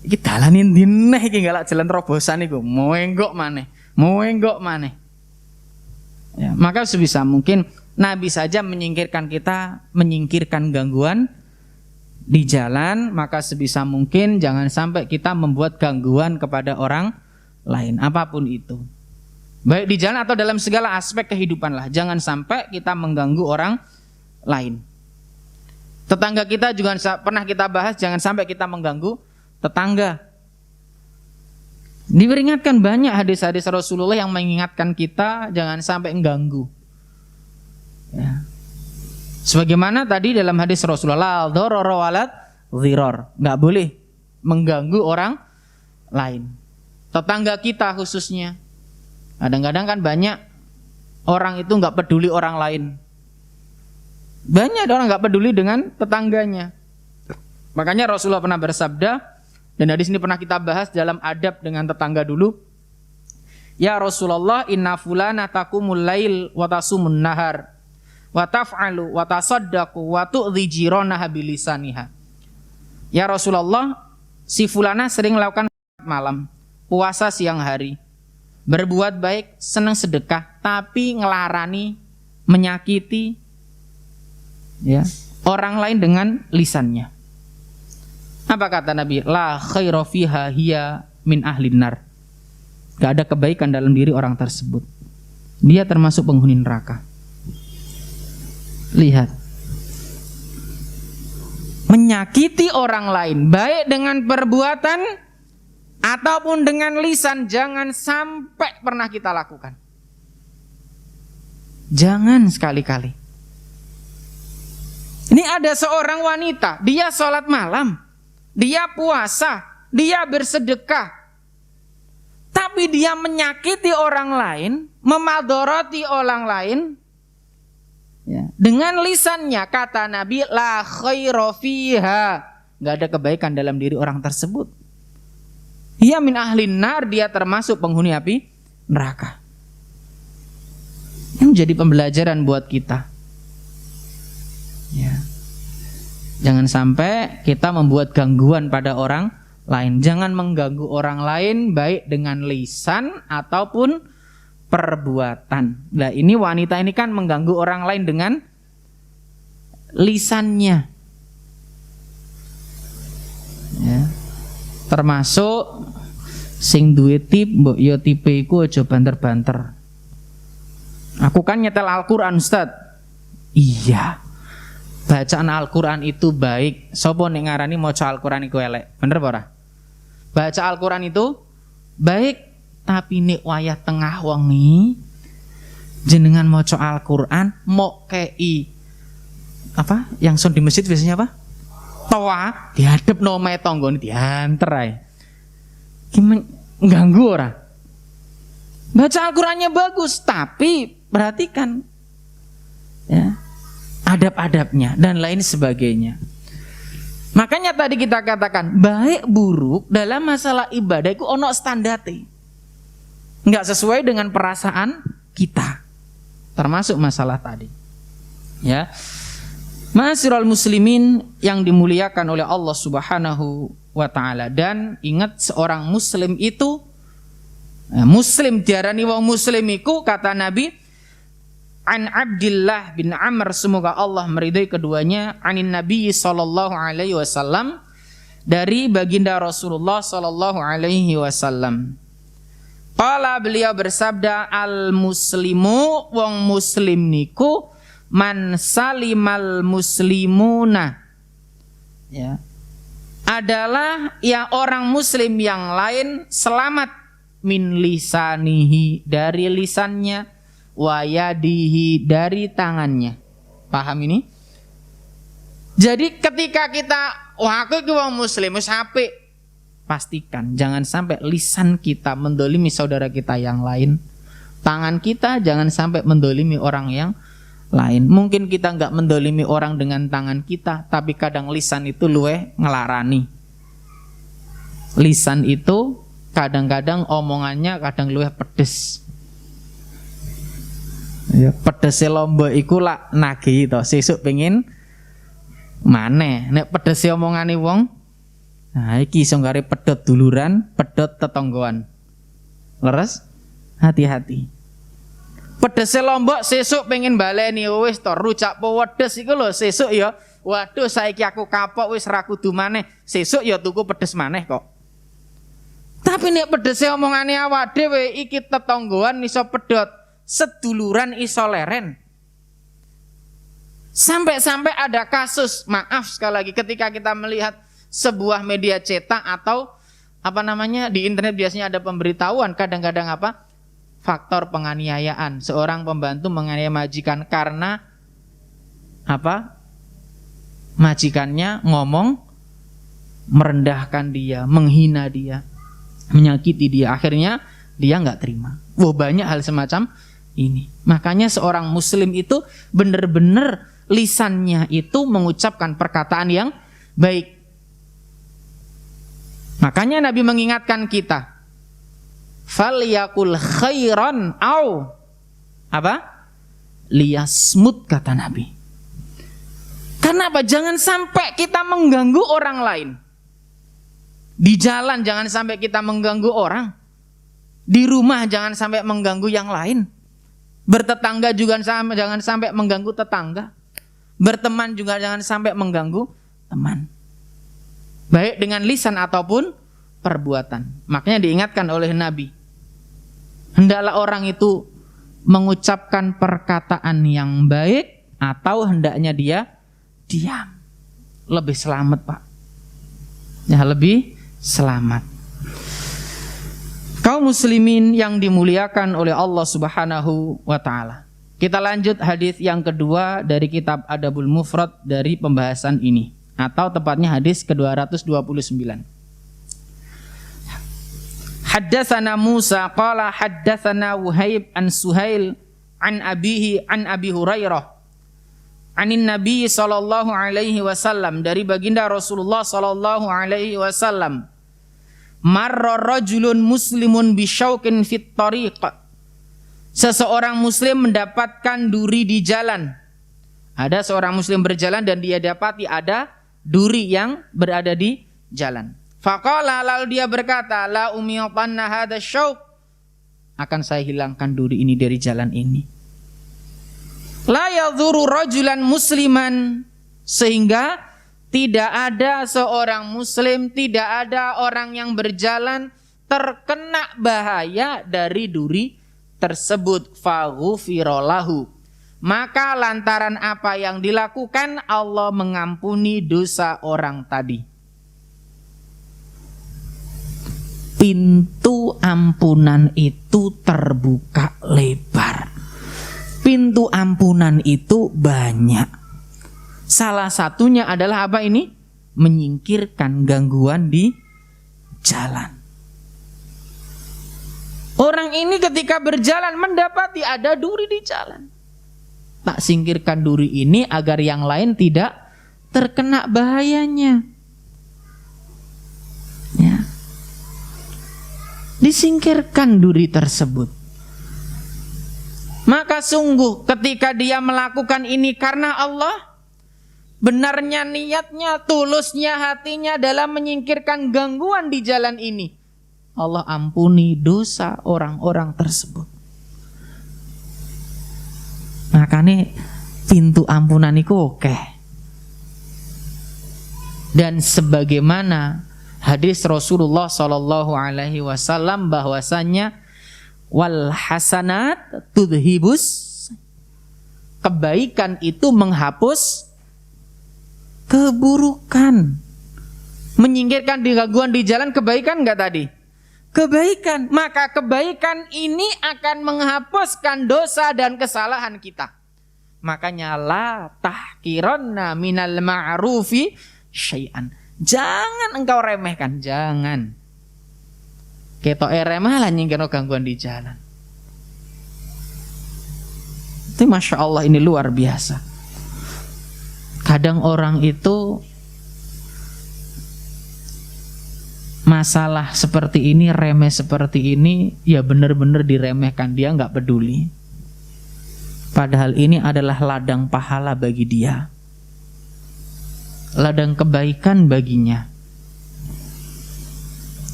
iki dalanin dineh iki galak jalan terobosan iku. Moenggok maneh. Ya, maka sebisa mungkin Nabi saja menyingkirkan gangguan di jalan, maka sebisa mungkin jangan sampai kita membuat gangguan kepada orang lain apapun itu. Baik di jalan atau dalam segala aspek kehidupan lah. Jangan sampai kita mengganggu orang lain. Tetangga kita juga pernah kita bahas, jangan sampai kita mengganggu tetangga. Diperingatkan banyak hadis-hadis Rasulullah yang mengingatkan kita jangan sampai mengganggu. Ya. Sebagaimana tadi dalam hadis Rasulullah, al-dharara walad dhirar, nggak boleh mengganggu orang lain. Tetangga kita khususnya. Kadang-kadang kan banyak orang itu nggak peduli orang lain. Banyak orang nggak peduli dengan tetangganya. Makanya Rasulullah pernah bersabda, dan hadis ini pernah kita bahas dalam adab dengan tetangga dulu. Ya Rasulullah, inna fulana taqumul lail wa tasumun nahar wa taf'alu wa tasaddaqu wa tu'dhi jiranaha bilisaniha. Ya Rasulullah, si fulana sering melakukan malam, puasa siang hari, berbuat baik, senang sedekah, tapi ngelarani, menyakiti ya orang lain dengan lisannya. Apa kata Nabi? La khaira fiha hiya min ahlin nar. Gak ada kebaikan dalam diri orang tersebut. Dia termasuk penghuni neraka. Lihat. Menyakiti orang lain, baik dengan perbuatan ataupun dengan lisan, jangan sampai pernah kita lakukan. Jangan sekali-kali. Ini ada seorang wanita, dia sholat malam, dia puasa, dia bersedekah, tapi dia menyakiti orang lain, memadoroti orang lain ya, dengan lisannya. Kata Nabi, la khaira fiha, gak ada kebaikan dalam diri orang tersebut. Ia min ahlin nar, dia termasuk penghuni api neraka. Ini menjadi pembelajaran buat kita ya. Jangan sampai kita membuat gangguan pada orang lain. Jangan mengganggu orang lain baik dengan lisan ataupun perbuatan. Nah, ini wanita ini kan mengganggu orang lain dengan lisannya. Ya. Termasuk sing duwe tip, mbok yo tipe iku aja banter-banter. Aku kan nyetel Al-Qur'an, Ustaz. Iya. Bacaan Al-Quran itu baik. Sopo nek ngarani maca Al-Quran iku elek? Bener apa ora? Baca Al-Quran itu baik, tapi nek wayah tengah wengi jenengan maca Al-Quran mok kei apa? Yang son di masjid biasanya apa? Toa, dihadep nomae tanggane dianter ae. Ki mengganggu ora? Baca Al-Qurannya bagus, tapi perhatikan ya adab-adabnya dan lain sebagainya. Makanya tadi kita katakan baik buruk dalam masalah ibadah itu ono standarte. Enggak sesuai dengan perasaan kita. Termasuk masalah tadi. Ya. Ma'asyiral muslimin yang dimuliakan oleh Allah Subhanahu wa taala, dan ingat seorang muslim itu muslim diarani wong muslim iku kata Nabi an Abdillah bin Amr, semoga Allah meridai keduanya, anin Nabi sallallahu alaihi wasallam, dari baginda Rasulullah sallallahu alaihi wasallam. Qala, beliau bersabda, al muslimu wong muslim niku man salimal muslimuna ya, adalah yang orang muslim yang lain selamat min lisanihi, dari lisannya, wayadihi, dari tangannya. Paham ini? Jadi ketika kita, wah aku iki wong muslim wis apik, pastikan jangan sampai lisan kita mendolimi saudara kita yang lain, tangan kita jangan sampai mendolimi orang yang lain. Mungkin kita nggak mendolimi orang dengan tangan kita, tapi kadang lisan itu luweh ngelarani. Lisan itu kadang-kadang omongannya kadang luweh pedes. Ya, pedese lombok iku lak nagih to, sesuk pengen maneh. Nek pedese omongane wong, nah iki iso gare pedhot duluran, pedhot tetonggoan. Leres? Hati-hati. Pedese lombok sesuk pengen baleni wis to rujak pedes iku lho sesuk ya. Waduh saiki aku kapok wis ra kudu maneh. Sesuk ya tuku pedes maneh kok. Tapi nek pedese omongane awak dhewe iki tetonggoan iso pedhot, seduluran iso leren. Sampai-sampai ada kasus, maaf sekali lagi ketika kita melihat sebuah media cetak atau di internet biasanya ada pemberitahuan, kadang-kadang faktor penganiayaan, seorang pembantu menganiaya majikan karena majikannya ngomong merendahkan dia, menghina dia, menyakiti dia, akhirnya dia nggak terima. Banyak hal semacam ini. Makanya seorang muslim itu benar-benar lisannya itu mengucapkan perkataan yang baik. Makanya Nabi mengingatkan kita, falyakul khairan au liyasmut, kata Nabi. Karena apa? Jangan sampai kita mengganggu orang lain. Di jalan jangan sampai kita mengganggu orang. Di rumah jangan sampai mengganggu yang lain. Bertetangga juga jangan sampai mengganggu tetangga. Berteman juga jangan sampai mengganggu teman. Baik dengan lisan ataupun perbuatan. Makanya diingatkan oleh Nabi, hendaklah orang itu mengucapkan perkataan yang baik atau hendaknya dia diam. Lebih selamat, Pak. Ya, lebih selamat. Kaum muslimin yang dimuliakan oleh Allah Subhanahu wa taala. Kita lanjut hadis yang kedua dari kitab Adabul Mufrad dari pembahasan ini, atau tepatnya hadis ke-229. Haddatsana Musa qala haddatsana Wuhaib an Suhail an abihi an Abi Hurairah anin Nabi sallallahu alaihi wasallam, dari baginda Rasulullah sallallahu alaihi wasallam, marra rajulun muslimun bisyauqin fit tariq, seseorang muslim mendapatkan duri di jalan. Ada seorang muslim berjalan dan dia dapati ada duri yang berada di jalan. Faqala, lalu dia berkata, la umiyatanna hadha syauq, akan saya hilangkan duri ini dari jalan ini. La yadhuru rajulan musliman, sehingga tidak ada seorang muslim, tidak ada orang yang berjalan terkena bahaya dari duri tersebut. Faghufira lahu, maka lantaran apa yang dilakukan Allah mengampuni dosa orang tadi. Pintu ampunan itu terbuka lebar. Pintu ampunan itu banyak. Salah satunya adalah apa ini? Menyingkirkan gangguan di jalan. Orang ini ketika berjalan mendapati ada duri di jalan. Tak singkirkan duri ini agar yang lain tidak terkena bahayanya. Ya. Disingkirkan duri tersebut. Maka sungguh ketika dia melakukan ini karena Allah, benarnya niatnya, tulusnya hatinya dalam menyingkirkan gangguan di jalan ini, Allah ampuni dosa orang-orang tersebut. Makanya pintu ampunan itu oke. Dan sebagaimana hadis Rasulullah Sallallahu Alaihi Wasallam bahwasanya wal hasanat tudhibus, kebaikan itu menghapus keburukan. Menyingkirkan gangguan di jalan kebaikan enggak tadi? Kebaikan. Maka kebaikan ini akan menghapuskan dosa dan kesalahan kita. Makanya la tahqiranna minal ma'rufi syai'an. Jangan engkau remehkan, jangan. Ketok remeh lah nyingkirno gangguan di jalan. Itu Masya Allah, ini luar biasa. Kadang orang itu masalah seperti ini, remeh seperti ini, ya benar-benar diremehkan, dia nggak peduli. Padahal ini adalah ladang pahala bagi dia, ladang kebaikan baginya.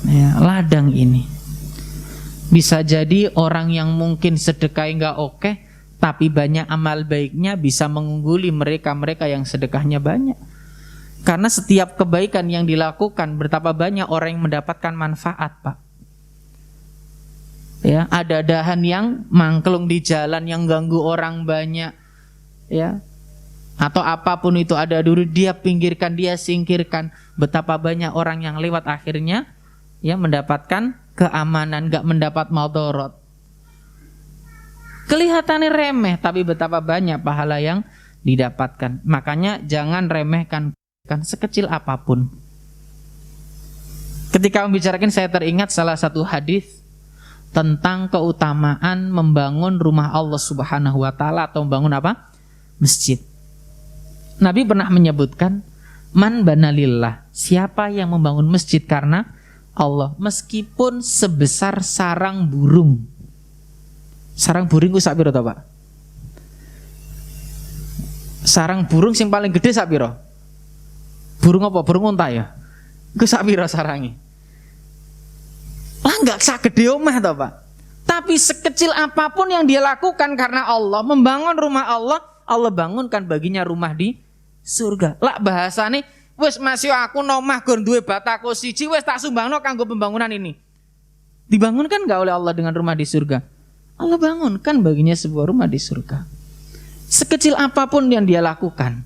Ya, ladang ini bisa jadi orang yang mungkin sedekah nggak oke, tapi banyak amal baiknya bisa mengungguli mereka-mereka yang sedekahnya banyak. Karena setiap kebaikan yang dilakukan, betapa banyak orang yang mendapatkan manfaat, Pak. Ya, ada dahan yang mangklung di jalan yang ganggu orang banyak, ya. Atau apapun itu ada dulu, dia pinggirkan, dia singkirkan. Betapa banyak orang yang lewat akhirnya ya mendapatkan keamanan, gak mendapat madarat. Kelihatannya remeh, tapi betapa banyak pahala yang didapatkan. Makanya jangan remehkan sekecil apapun. Ketika membicarakan, saya teringat salah satu hadis tentang keutamaan membangun rumah Allah Subhanahu wa taala atau membangun apa? Masjid. Nabi pernah menyebutkan, man banalillah, siapa yang membangun masjid karena Allah, meskipun sebesar sarang burung. Sarang burung ku sak piro to, Pak? Sarang burung sing paling gede sak piro? Burung apa? Burung unta ya? Ku sak piro sarange? Lah enggak sak gede omah to, Pak. Tapi sekecil apapun yang dia lakukan karena Allah, membangun rumah Allah, Allah bangunkan baginya rumah di surga. Lah bahasane, wis masih aku nomah gur duwe batako siji, wis tak sumbangno kanggo pembangunan ini. Dibangunkan enggak oleh Allah dengan rumah di surga? Allah bangunkan baginya sebuah rumah di surga. Sekecil apapun yang dia lakukan.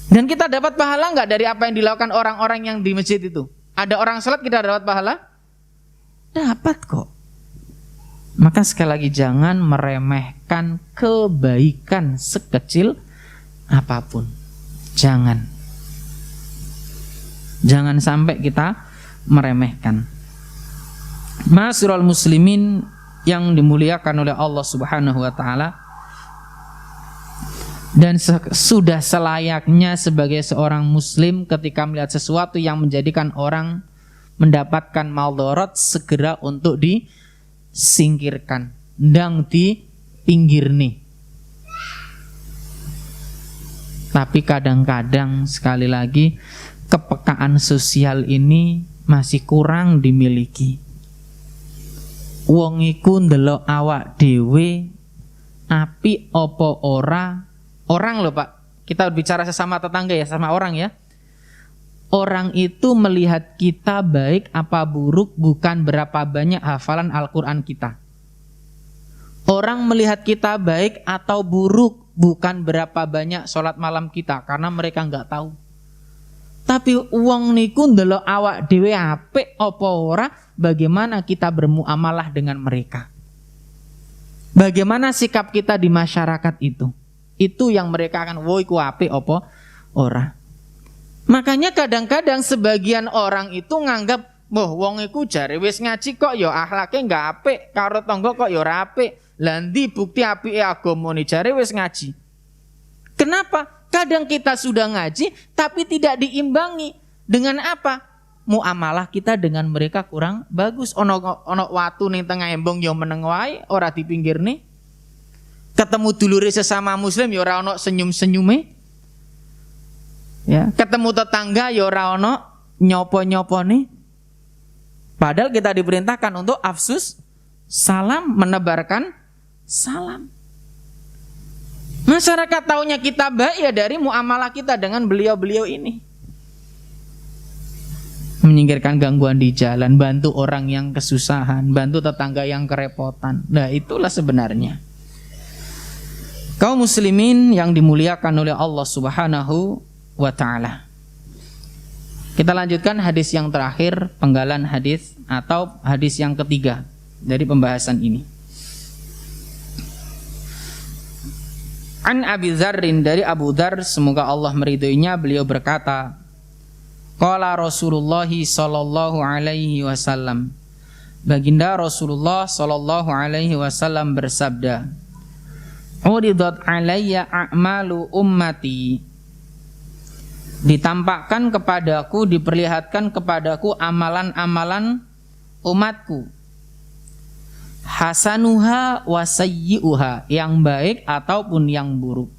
Dan kita dapat pahala enggak dari apa yang dilakukan orang-orang yang di masjid itu? Ada orang salat kita dapat pahala? Dapat kok. Maka sekali lagi jangan meremehkan kebaikan sekecil apapun. Jangan sampai kita meremehkan. Ma'asyiral muslimin yang dimuliakan oleh Allah Subhanahu wa taala, dan sudah selayaknya sebagai seorang muslim ketika melihat sesuatu yang menjadikan orang mendapatkan maldharat, segera untuk disingkirkan, ndang di pinggir nih. Tapi kadang-kadang sekali lagi kepekaan sosial ini masih kurang dimiliki. Wong iku ndelok awak dhewe apik apa ora. Orang loh, Pak. Kita bicara sesama tetangga ya, sama orang ya. Orang itu melihat kita baik apa buruk bukan berapa banyak hafalan Al-Quran kita. Orang melihat kita baik atau buruk bukan berapa banyak sholat malam kita, karena mereka nggak tahu. Tapi wong niku ndelok awak dhewe apik apa ora, bagaimana kita bermuamalah dengan mereka. Bagaimana sikap kita di masyarakat itu. Itu yang mereka akan, woi ku apik apa ora. Makanya kadang-kadang sebagian orang itu nganggap, "Moh wong iku jare wis ngaji kok ya akhlake enggak apik, karo tangga kok ya ora apik. Lah ndi bukti apike agamane jare wis ngaji." Kenapa? Kadang kita sudah ngaji tapi tidak diimbangi dengan apa? Muamalah kita dengan mereka kurang bagus. Ono watu ning tengah embong ya meneng wae, ora dipinggirne. Ketemu dulure sesama muslim ya ora ono senyum-senyume. Ya, ketemu tetangga ya ora ono nyopo-nyopone. Padahal kita diperintahkan untuk afsus salam, menebarkan salam. Masyarakat taunya kita baik ya dari muamalah kita dengan beliau-beliau ini. Menyingkirkan gangguan di jalan, bantu orang yang kesusahan, bantu tetangga yang kerepotan. Nah, itulah sebenarnya kaum muslimin yang dimuliakan oleh Allah Subhanahu wa ta'ala. Kita lanjutkan hadis yang terakhir, penggalan hadis atau hadis yang ketiga dari pembahasan ini. An Abi Dzarrin, dari Abu Dzar, semoga Allah meridhoinya, beliau berkata, Qala Rasulullah sallallahu alaihi wasallam. Baginda Rasulullah sallallahu alaihi wasallam bersabda, "Uridat alayya a'malu ummati." Ditampakkan kepadaku, diperlihatkan kepadaku amalan-amalan umatku. Hasanuha wa sayyi'uha, yang baik ataupun yang buruk.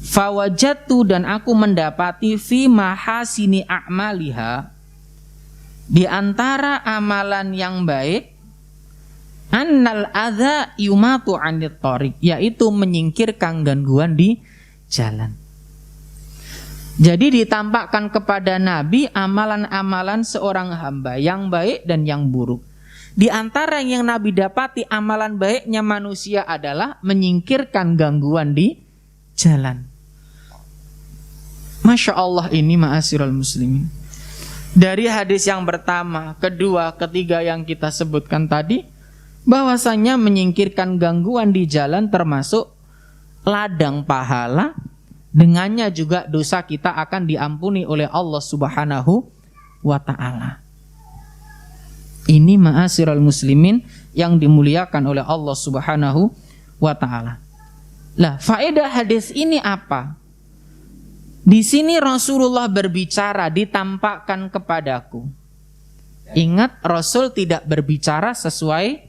Fawajatu, dan aku mendapati fi mahasini a'maliha, di antara amalan yang baik, annal adza yumatu 'anit thariq, yaitu menyingkirkan gangguan di jalan. Jadi ditampakkan kepada Nabi amalan-amalan seorang hamba yang baik dan yang buruk. Di antara yang Nabi dapati amalan baiknya manusia adalah menyingkirkan gangguan di jalan. Masya Allah, ini ma'asyiral muslimin. Dari hadis yang pertama, kedua, ketiga yang kita sebutkan tadi, bahwasanya menyingkirkan gangguan di jalan termasuk ladang pahala. Dengannya juga dosa kita akan diampuni oleh Allah Subhanahu wa ta'ala. Ini ma'asyiral muslimin yang dimuliakan oleh Allah Subhanahu wa ta'ala. Lah, faedah hadis ini apa? Di sini Rasulullah berbicara, ditampakkan kepadaku. Ingat, Rasul tidak berbicara sesuai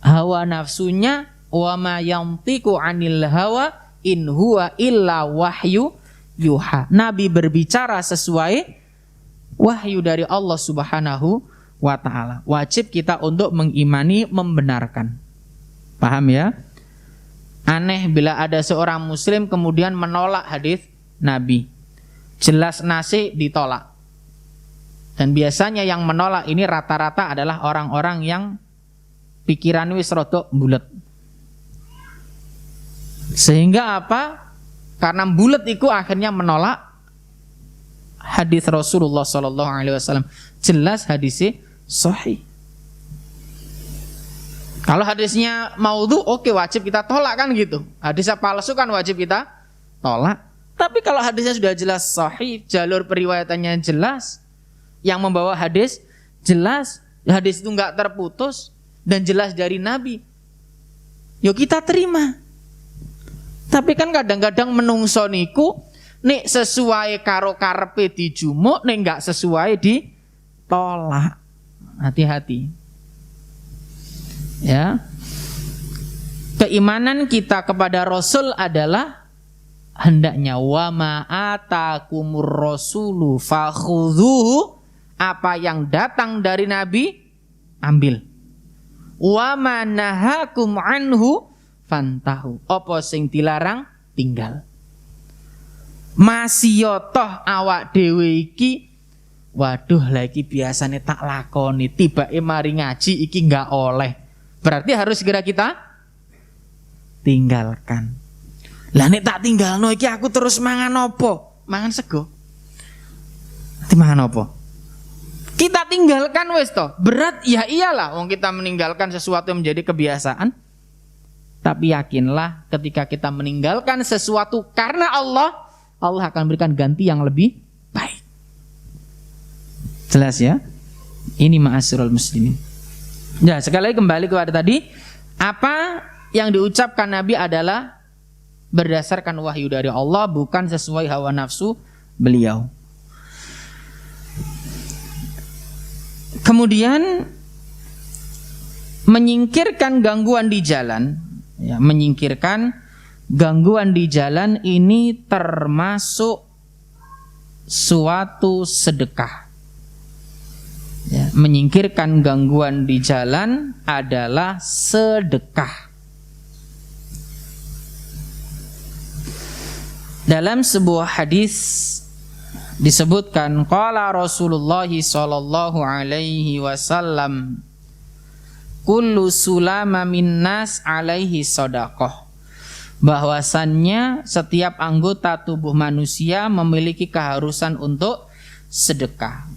hawa nafsunya. Wa ma yantiqu 'anil hawa in huwa illa wahyu yuha. Nabi berbicara sesuai wahyu dari Allah Subhanahu wa ta'ala. Wajib kita untuk mengimani, membenarkan. Paham ya? Aneh bila ada seorang muslim kemudian menolak hadis Nabi. Jelas nasi ditolak. Dan biasanya yang menolak ini rata-rata adalah orang-orang yang pikiran wis rodok bulet. Sehingga apa? Karena bulet itu akhirnya menolak hadis Rasulullah sallallahu alaihi wasallam. Jelas hadisnya sahih. Kalau hadisnya maudhu, oke, wajib kita tolak kan gitu. Hadisnya palsu kan wajib kita tolak. Tapi kalau hadisnya sudah jelas sahih, jalur periwayatannya jelas, yang membawa hadis jelas, hadis itu enggak terputus dan jelas dari Nabi, yuk kita terima. Tapi kan kadang-kadang menungso niku nek sesuai karo karepe dijumuk, nek enggak sesuai ditolak. Hati-hati. Ya. Keimanan kita kepada Rasul adalah hendaknya wa ma atakumur rasulu fakhudhuhu, apa yang datang dari Nabi ambil. Wa ma nahakum anhu fantahu, apa sing dilarang tinggal. Masih toh awak dhewe iki, waduh lah iki biasane tak lakoni, tibake mari ngaji iki enggak oleh. Berarti harus segera kita tinggalkan. Lah nek tak tinggalno iki aku terus mangan apa? Mangan sego. Nanti mangan apa? Kita tinggalkan wis toh. Berat ya iyalah wong kita meninggalkan sesuatu yang menjadi kebiasaan. Tapi yakinlah ketika kita meninggalkan sesuatu karena Allah, Allah akan berikan ganti yang lebih baik. Jelas ya? Ini ma'asyiral muslimin. Ya, sekali lagi kembali kepada tadi, apa yang diucapkan Nabi adalah berdasarkan wahyu dari Allah, bukan sesuai hawa nafsu beliau. Kemudian menyingkirkan gangguan di jalan, ya, menyingkirkan gangguan di jalan ini termasuk suatu sedekah. Ya, menyingkirkan gangguan di jalan adalah sedekah. Dalam sebuah hadis disebutkan qala Rasulullah sallallahu alaihi wasallam kullu sulama minnas alaihi shadaqah, bahwasannya setiap anggota tubuh manusia memiliki keharusan untuk sedekah.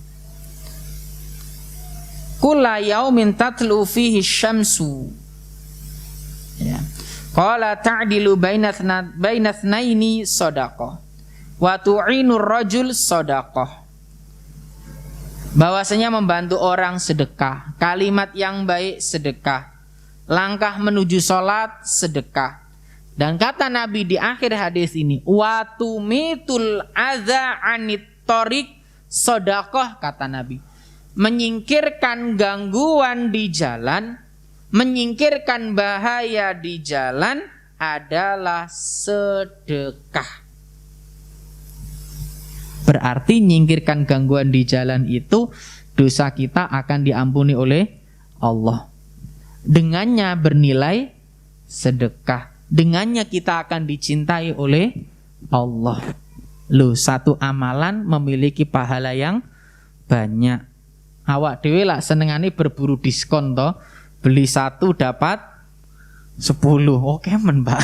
Kulla yaumin tatlu fihi syamsu, ya. Qala ta'dilu bainathnaini shadaqah. wa tu'inur rajul shadaqah. Bahwasanya membantu orang sedekah, kalimat yang baik sedekah, langkah menuju sholat sedekah. Dan kata Nabi di akhir hadis ini, wa tumitul adza anit thoriq shadaqah, kata Nabi. Menyingkirkan gangguan di jalan, menyingkirkan bahaya di jalan adalah sedekah. Berarti nyingkirkan gangguan di jalan itu dosa kita akan diampuni oleh Allah. Dengannya bernilai sedekah. Dengannya kita akan dicintai oleh Allah. Loh, satu amalan memiliki pahala yang banyak. Awak dhewe lak senengane berburu diskon toh. Beli 1 dapat 10. Oke men, Mbak.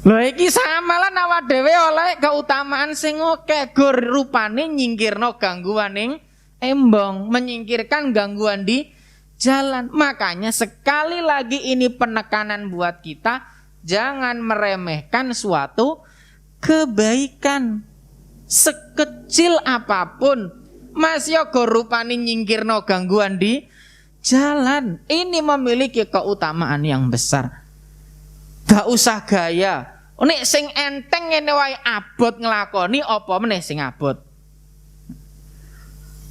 Lho iki samalan awak dhewe oleh keutamaan sing akeh, gur rupane nyingkirno gangguan ning embong, menyingkirkan gangguan di jalan. Makanya sekali lagi ini penekanan buat kita, jangan meremehkan suatu kebaikan sekecil apapun. Mas yo gur rupane nyingkirno gangguan di jalan. Ini memiliki keutamaan yang besar. Gak usah gaya. Nek sing enteng ngene wae abot nglakoni, apa meneh sing abot.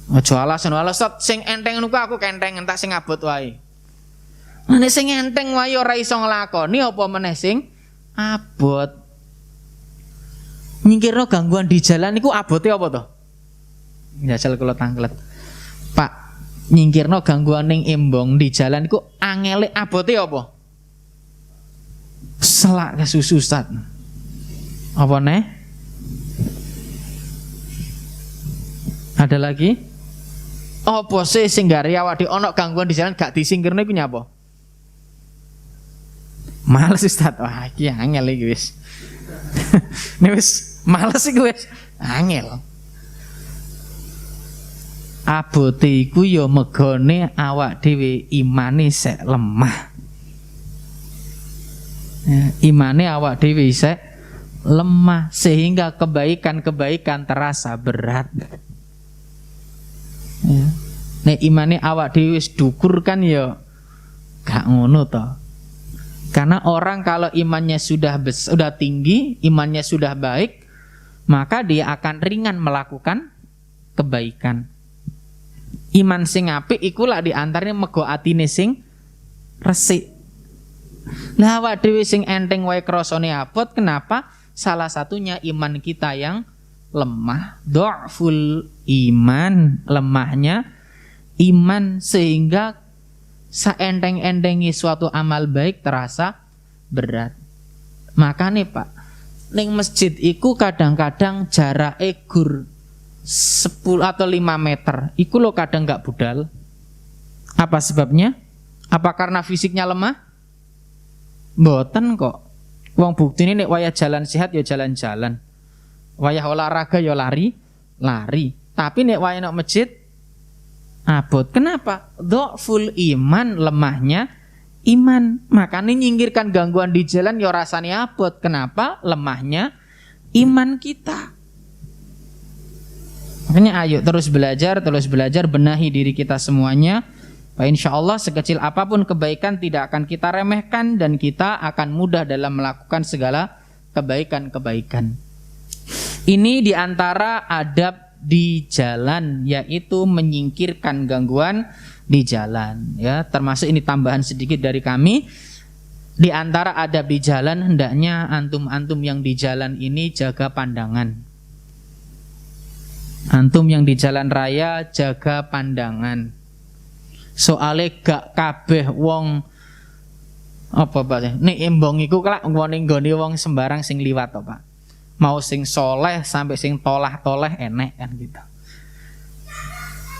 Aja alasan sing enteng niku aku kenteng entak sing abot wae. Nek sing enteng wae ora iso nglakoni, apa meneh sing abot. Nyingkirno gangguan di jalan niku abote apa to? Njajal kula tanglet. Pak, nyingkirno gangguan ning embong di jalan niku angele abote apa? Selak kesusat. Apa nih? Ada lagi? Apa sih sing gari awak di ono gangguan di jalan gak disingkirno iku nyapa? Males Ustaz. Wah, iki angel iki wis. Nek wis males iki wis angel. Abote iku ya megone awak dhewe imane sek lemah. Ya, imane awak dhewe isek lemah sehingga kebaikan-kebaikan terasa berat. Ya. Nek imane awak dhewe wis dukur kan ya gak ngono to. Karena orang kalau imannya sudah tinggi, imannya sudah baik, maka dia akan ringan melakukan kebaikan. Iman sing apik iku lak diantaranya mego atine sing resik. Lah awak dhewe sing enteng wae krasane abot, kenapa? Salah satunya iman kita yang lemah, dhaful iman, lemahnya iman sehingga saenteng-entengi suatu amal baik terasa berat. Makanya Pak, ning masjid iku kadang-kadang jarake gur 10 atau 5 meter. Iku lo kadang gak budal. Apa sebabnya? Apa karena fisiknya lemah? Mboten kok. Wong buktine nek wayah jalan sehat ya jalan-jalan. Wayah olahraga ya lari. Tapi nek wayah nek masjid abot. Kenapa? Dhaful iman, lemahnya iman. Makanya nyingkirkan gangguan di jalan ya rasane abot. Kenapa? Lemahnya iman kita. Makanya ayo terus belajar, benahi diri kita semuanya. Pak, insya Allah sekecil apapun kebaikan tidak akan kita remehkan dan kita akan mudah dalam melakukan segala kebaikan-kebaikan. Ini diantara adab di jalan, yaitu menyingkirkan gangguan di jalan. Ya, termasuk ini tambahan sedikit dari kami. Di antara adab di jalan, hendaknya antum-antum yang di jalan ini jaga pandangan. Antum yang di jalan raya jaga pandangan. Soale gak kabeh wong apa Pak? Nek embong iku kelak nggone wong sembarang sing liwat to Pak. Mau sing soleh sampai sing tolah-toleh enek kan gitu.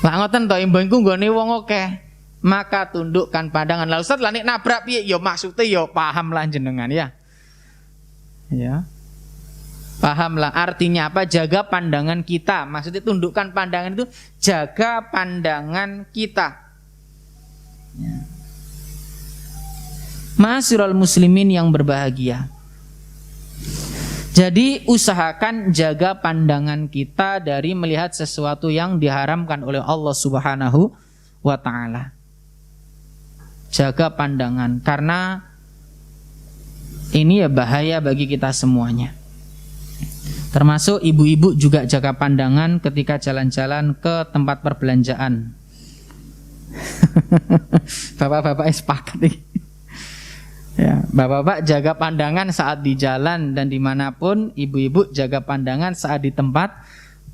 Lah ngoten to embong iku nggone wong akeh. Maka tundukkan pandangan. Lah Ustaz lah nek nabrak piye? Ya maksude ya paham lah jenengan ya. Ya. Pahamlah artinya apa? Jaga pandangan kita. Maksudnya tundukkan pandangan itu jaga pandangan kita. Ya. Ma'asyiral muslimin yang berbahagia. Jadi usahakan jaga pandangan kita dari melihat sesuatu yang diharamkan oleh Allah Subhanahu wa ta'ala. Jaga pandangan, karena ini ya bahaya bagi kita semuanya. Termasuk ibu-ibu juga jaga pandangan ketika jalan-jalan ke tempat perbelanjaan. Bapak-bapak sepakat nih. Ya, bapak-bapak jaga pandangan saat di jalan dan dimanapun. Ibu-ibu jaga pandangan saat di tempat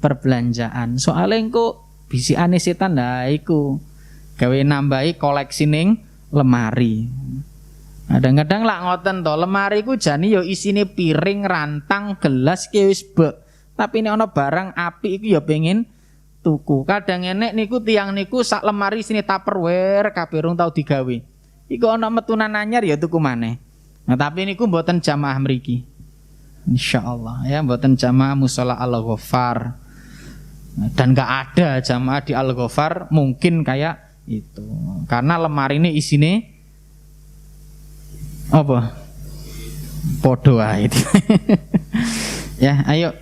perbelanjaan. Soalnya engko bisikane setan lah iku gawe nambahi koleksi ning lemari. Kadang-kadang lak ngoten to, lemari ku jane ya isine piring, rantang, gelas ki wis bek. Tapi nek ana barang apik iku ya pengen tuku. Kadang enek niku tiyang niku sak lemari sini Tupperware kabeh rung tau digawe. Iku ana metunan anyar ya tuku maneh. Nah, tapi niku mboten jamaah mriki. Insyaallah ya, mboten jamaah mushola Al-Ghaffar. Dan gak ada jamaah di Al-Ghaffar mungkin kayak itu. Karena lemari ini isine apa? Podo wae. Ya, ayo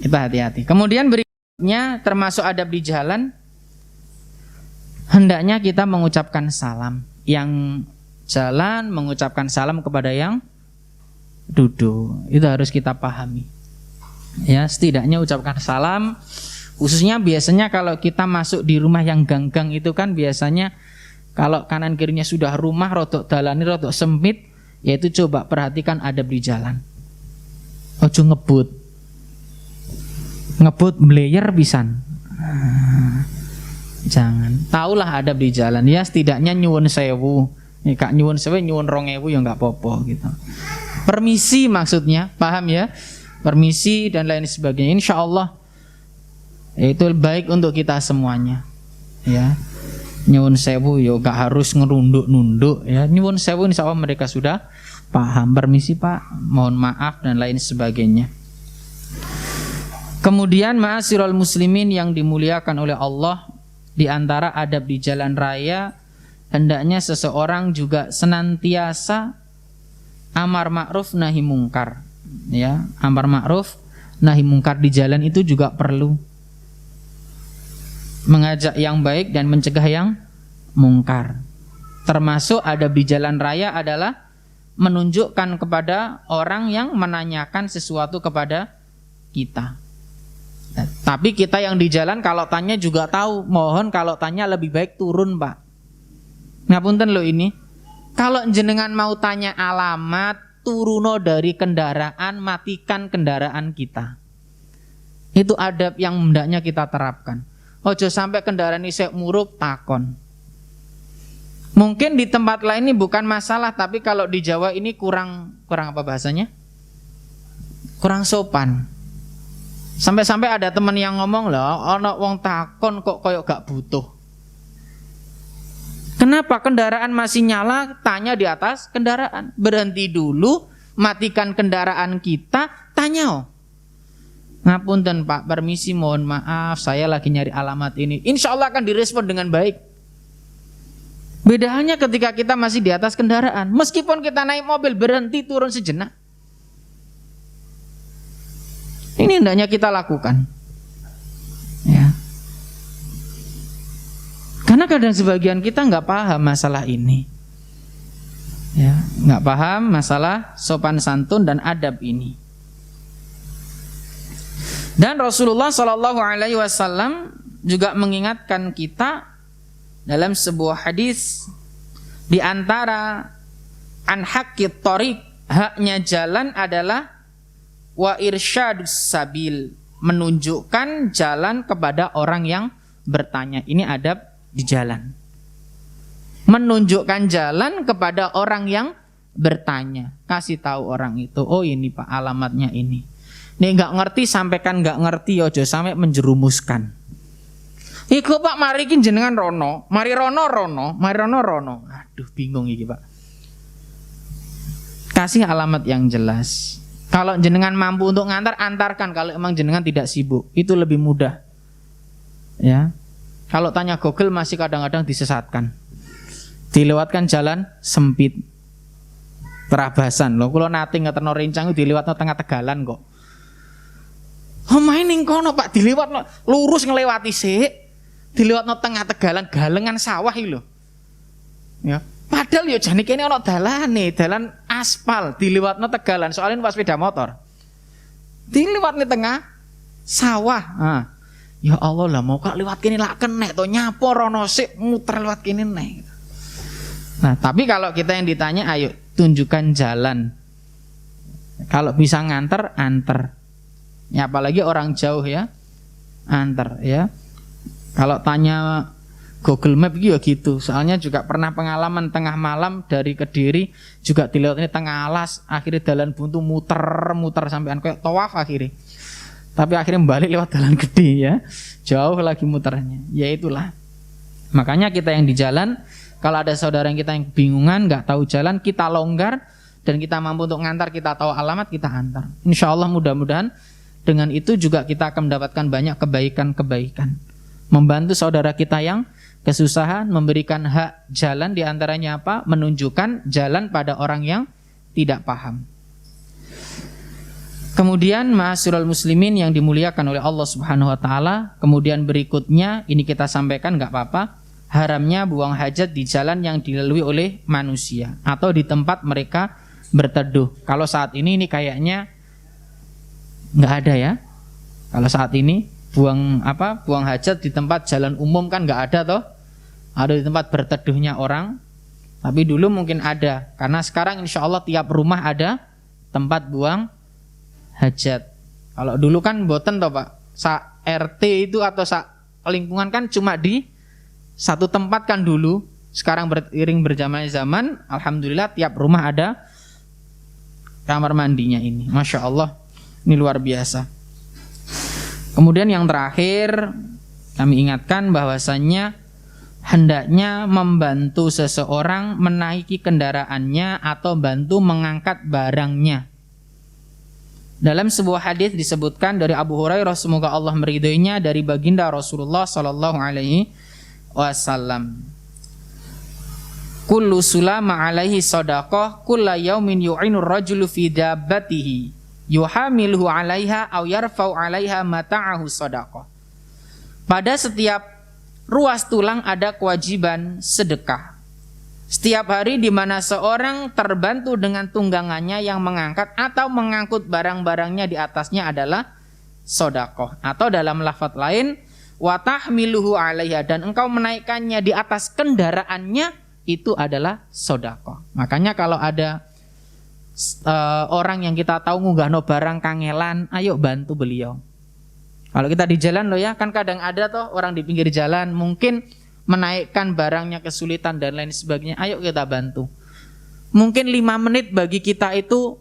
kita hati-hati. Kemudian berikutnya termasuk adab di jalan, hendaknya kita mengucapkan salam. Yang jalan mengucapkan salam kepada yang duduk. Itu harus kita pahami. Ya, setidaknya ucapkan salam. Khususnya biasanya kalau kita masuk di rumah yang gang-gang itu kan biasanya kalau kanan kirinya sudah rumah rodok dalane rodok sempit, yaitu coba perhatikan adab di jalan. Ojo ngebut meleyer pisan. Jangan. Taulah adab di jalan ya, setidaknya nyuwun sewu. Nih kak nyuwun sewu, nyuwun 2000 ya nggak apa-apa gitu. Permisi maksudnya, paham ya? Permisi dan lain sebagainya. Insya Allah itu baik untuk kita semuanya. Ya. Nyuwun sewu ya nggak harus ngerunduk-nunduk ya. Nyuwun sewu insya Allah mereka sudah paham. Permisi Pak, mohon maaf dan lain sebagainya. Kemudian ma'asyiral muslimin yang dimuliakan oleh Allah, di antara adab di jalan raya hendaknya seseorang juga senantiasa amar ma'ruf nahi mungkar. Ya, amar ma'ruf nahi mungkar di jalan itu juga perlu. Mengajak yang baik dan mencegah yang mungkar. Termasuk adab di jalan raya adalah menunjukkan kepada orang yang menanyakan sesuatu kepada kita. Tapi kita yang di jalan kalau tanya juga tahu, mohon kalau tanya lebih baik turun Pak. Ngapunten lo ini. Kalau jenengan mau tanya alamat, turuno dari kendaraan, matikan kendaraan kita. Itu adab yang hendaknya kita terapkan. Ojo sampai kendaraan isek muruk takon. Mungkin di tempat lain ini bukan masalah, tapi kalau di Jawa ini kurang apa bahasanya? Kurang sopan. Sampai-sampai ada teman yang ngomong lah, ana wong takon kok koyok gak butuh. Kenapa kendaraan masih nyala? Tanya di atas kendaraan. Berhenti dulu, matikan kendaraan kita, tanya. Ngapunten Pak, permisi mohon maaf, saya lagi nyari alamat ini. Insya Allah akan direspon dengan baik. Beda halnya ketika kita masih di atas kendaraan. Meskipun kita naik mobil, berhenti turun sejenak. Ini hendaknya kita lakukan. Ya. Karena kadang sebagian kita nggak paham masalah ini. Ya, nggak paham masalah sopan santun dan adab ini. Dan Rasulullah SAW juga mengingatkan kita dalam sebuah hadis, di antara an haqqit thariq, haknya jalan adalah wa irsyadus sabil, menunjukkan jalan kepada orang yang bertanya. Ini adab di jalan. Menunjukkan jalan kepada orang yang bertanya. Kasih tahu orang itu, oh ini Pak alamatnya ini. Nih nggak ngerti sampaikan nggak ngerti, ojo sampai menjerumuskan. Iku Pak mari ki jenengan rono, mari rono. Aduh bingung iki Pak. Kasih alamat yang jelas. Kalau jenengan mampu untuk ngantar, antarkan. Kalau emang jenengan tidak sibuk, itu lebih mudah. Ya. Kalau tanya Google masih kadang-kadang disesatkan. Dilewatkan jalan sempit. Terabasan loh. Kalau nate ngeterno rencang dilewatno tengah Tegalan kok. Omahe ning kono Pak, dilewatno lurus nglewati sik. Dilewatno tengah tegalan galengan sawah iki lho. Ya. Padahal ya jane kene ana dalane, dalan aspal dilewatno tegalan, soalnya pas sepeda motor. Dilewatne tengah sawah. Nah. Ya Allah lah mau kok lewat kene lak kenek to nyapo rono sik muter lewat kene nek. Nah, tapi kalau kita yang ditanya ayo tunjukkan jalan. Kalau bisa nganter, anter. Ya apalagi orang jauh ya. Anter ya. Kalau tanya Google Map gitu. Soalnya juga pernah pengalaman tengah malam dari Kediri juga dilihat ini tengah alas, akhirnya jalan buntu muter sampean kayak tawaf akhirnya. Tapi akhirnya balik lewat jalan gede ya. Jauh lagi muternya. Ya itulah. Makanya kita yang di jalan, kalau ada saudara yang kita yang bingungan, nggak tahu jalan, kita longgar dan kita mampu untuk ngantar, kita tahu alamat, kita antar. Insya Allah mudah-mudahan dengan itu juga kita akan mendapatkan banyak kebaikan-kebaikan. Membantu saudara kita yang kesusahan, memberikan hak jalan, diantaranya apa? Menunjukkan jalan pada orang yang tidak paham. Kemudian ma'asyiral muslimin yang dimuliakan oleh Allah Subhanahu wa taala, kemudian berikutnya ini kita sampaikan enggak apa-apa, haramnya buang hajat di jalan yang dilalui oleh manusia atau di tempat mereka berteduh. Kalau saat ini kayaknya enggak ada ya. Kalau saat ini buang hajat di tempat jalan umum kan enggak ada toh. Ada di tempat berteduhnya orang. Tapi dulu mungkin ada, karena sekarang insya Allah tiap rumah ada tempat buang hajat. Kalau dulu kan boten toh Pak, sa RT itu atau sa lingkungan kan cuma di satu tempat kan dulu. Sekarang beriring berjalan zaman, alhamdulillah tiap rumah ada kamar mandinya ini. Masya Allah, ini luar biasa. Kemudian yang terakhir kami ingatkan bahwasannya hendaknya membantu seseorang menaiki kendaraannya atau bantu mengangkat barangnya. Dalam sebuah hadis disebutkan dari Abu Hurairah, semoga Allah meridhoinya, dari baginda Rasulullah sallallahu alaihi wasallam. Kullu sulama alaihi shadaqah, kulla yaumin yu'inur rajulu fi dabbatihi yuhamiluhu 'alaiha aw yarfa'u 'alaiha mata'ahu shadaqah. Pada setiap ruas tulang ada kewajiban sedekah. Setiap hari di mana seorang terbantu dengan tunggangannya yang mengangkat atau mengangkut barang-barangnya di atasnya adalah sedekah. Atau dalam lafaz lain, wa tahmiluhu 'alaiha, dan engkau menaikkannya di atas kendaraannya, itu adalah sedekah. Makanya kalau ada orang yang kita tahu ngunggahno barang kangelan, ayo bantu beliau. Kalau kita di jalan loh ya, kan kadang ada toh orang di pinggir jalan mungkin menaikkan barangnya kesulitan dan lain sebagainya, ayo kita bantu. Mungkin 5 menit bagi kita itu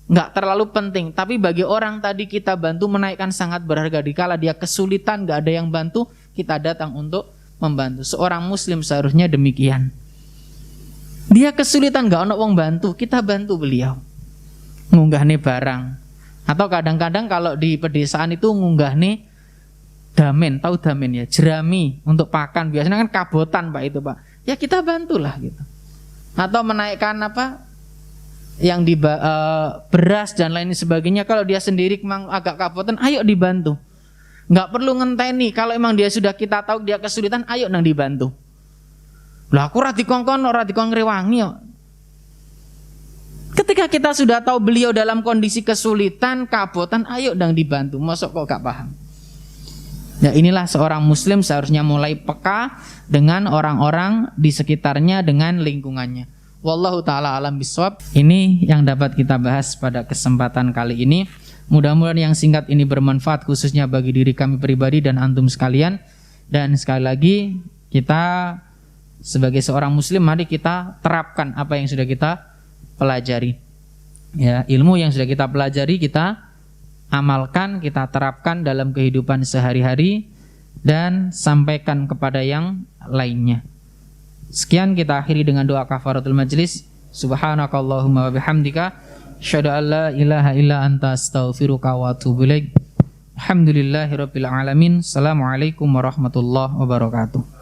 nggak terlalu penting, tapi bagi orang tadi kita bantu menaikkan sangat berharga. Dikala dia kesulitan nggak ada yang bantu, kita datang untuk membantu. Seorang muslim seharusnya demikian. Dia kesulitan nggak ono wong bantu, kita bantu beliau ngunggah nih barang. Atau kadang-kadang kalau di pedesaan itu ngunggah nih damen, tahu damen ya, jerami untuk pakan, biasanya kan kabotan Pak itu Pak, ya kita bantulah gitu. Atau menaikkan yang di beras dan lain sebagainya, kalau dia sendiri memang agak kabotan, ayo dibantu. Nggak perlu ngenteni, kalau emang dia sudah kita tahu dia kesulitan, ayo nang dibantu. Lah aku ora dikongkon, ora ngrewangi yo. Ketika kita sudah tahu beliau dalam kondisi kesulitan, kabotan, ayo nang dibantu. Mosok kok gak paham? Ya inilah seorang muslim seharusnya mulai peka dengan orang-orang di sekitarnya, dengan lingkungannya. Wallahu ta'ala alam bisawab. Ini yang dapat kita bahas pada kesempatan kali ini. Mudah-mudahan yang singkat ini bermanfaat khususnya bagi diri kami pribadi dan antum sekalian. Dan sekali lagi kita sebagai seorang muslim, mari kita terapkan apa yang sudah kita pelajari. Ya, ilmu yang sudah kita pelajari kita amalkan, kita terapkan dalam kehidupan sehari-hari dan sampaikan kepada yang lainnya. Sekian kita akhiri dengan doa kafaratul majlis. Subhanakallahumma wa bihamdika asyhadu an la ilaha illa anta astaghfiruka wa atubu ilaik. Alhamdulillahirabbil alamin. Assalamualaikum warahmatullahi wabarakatuh.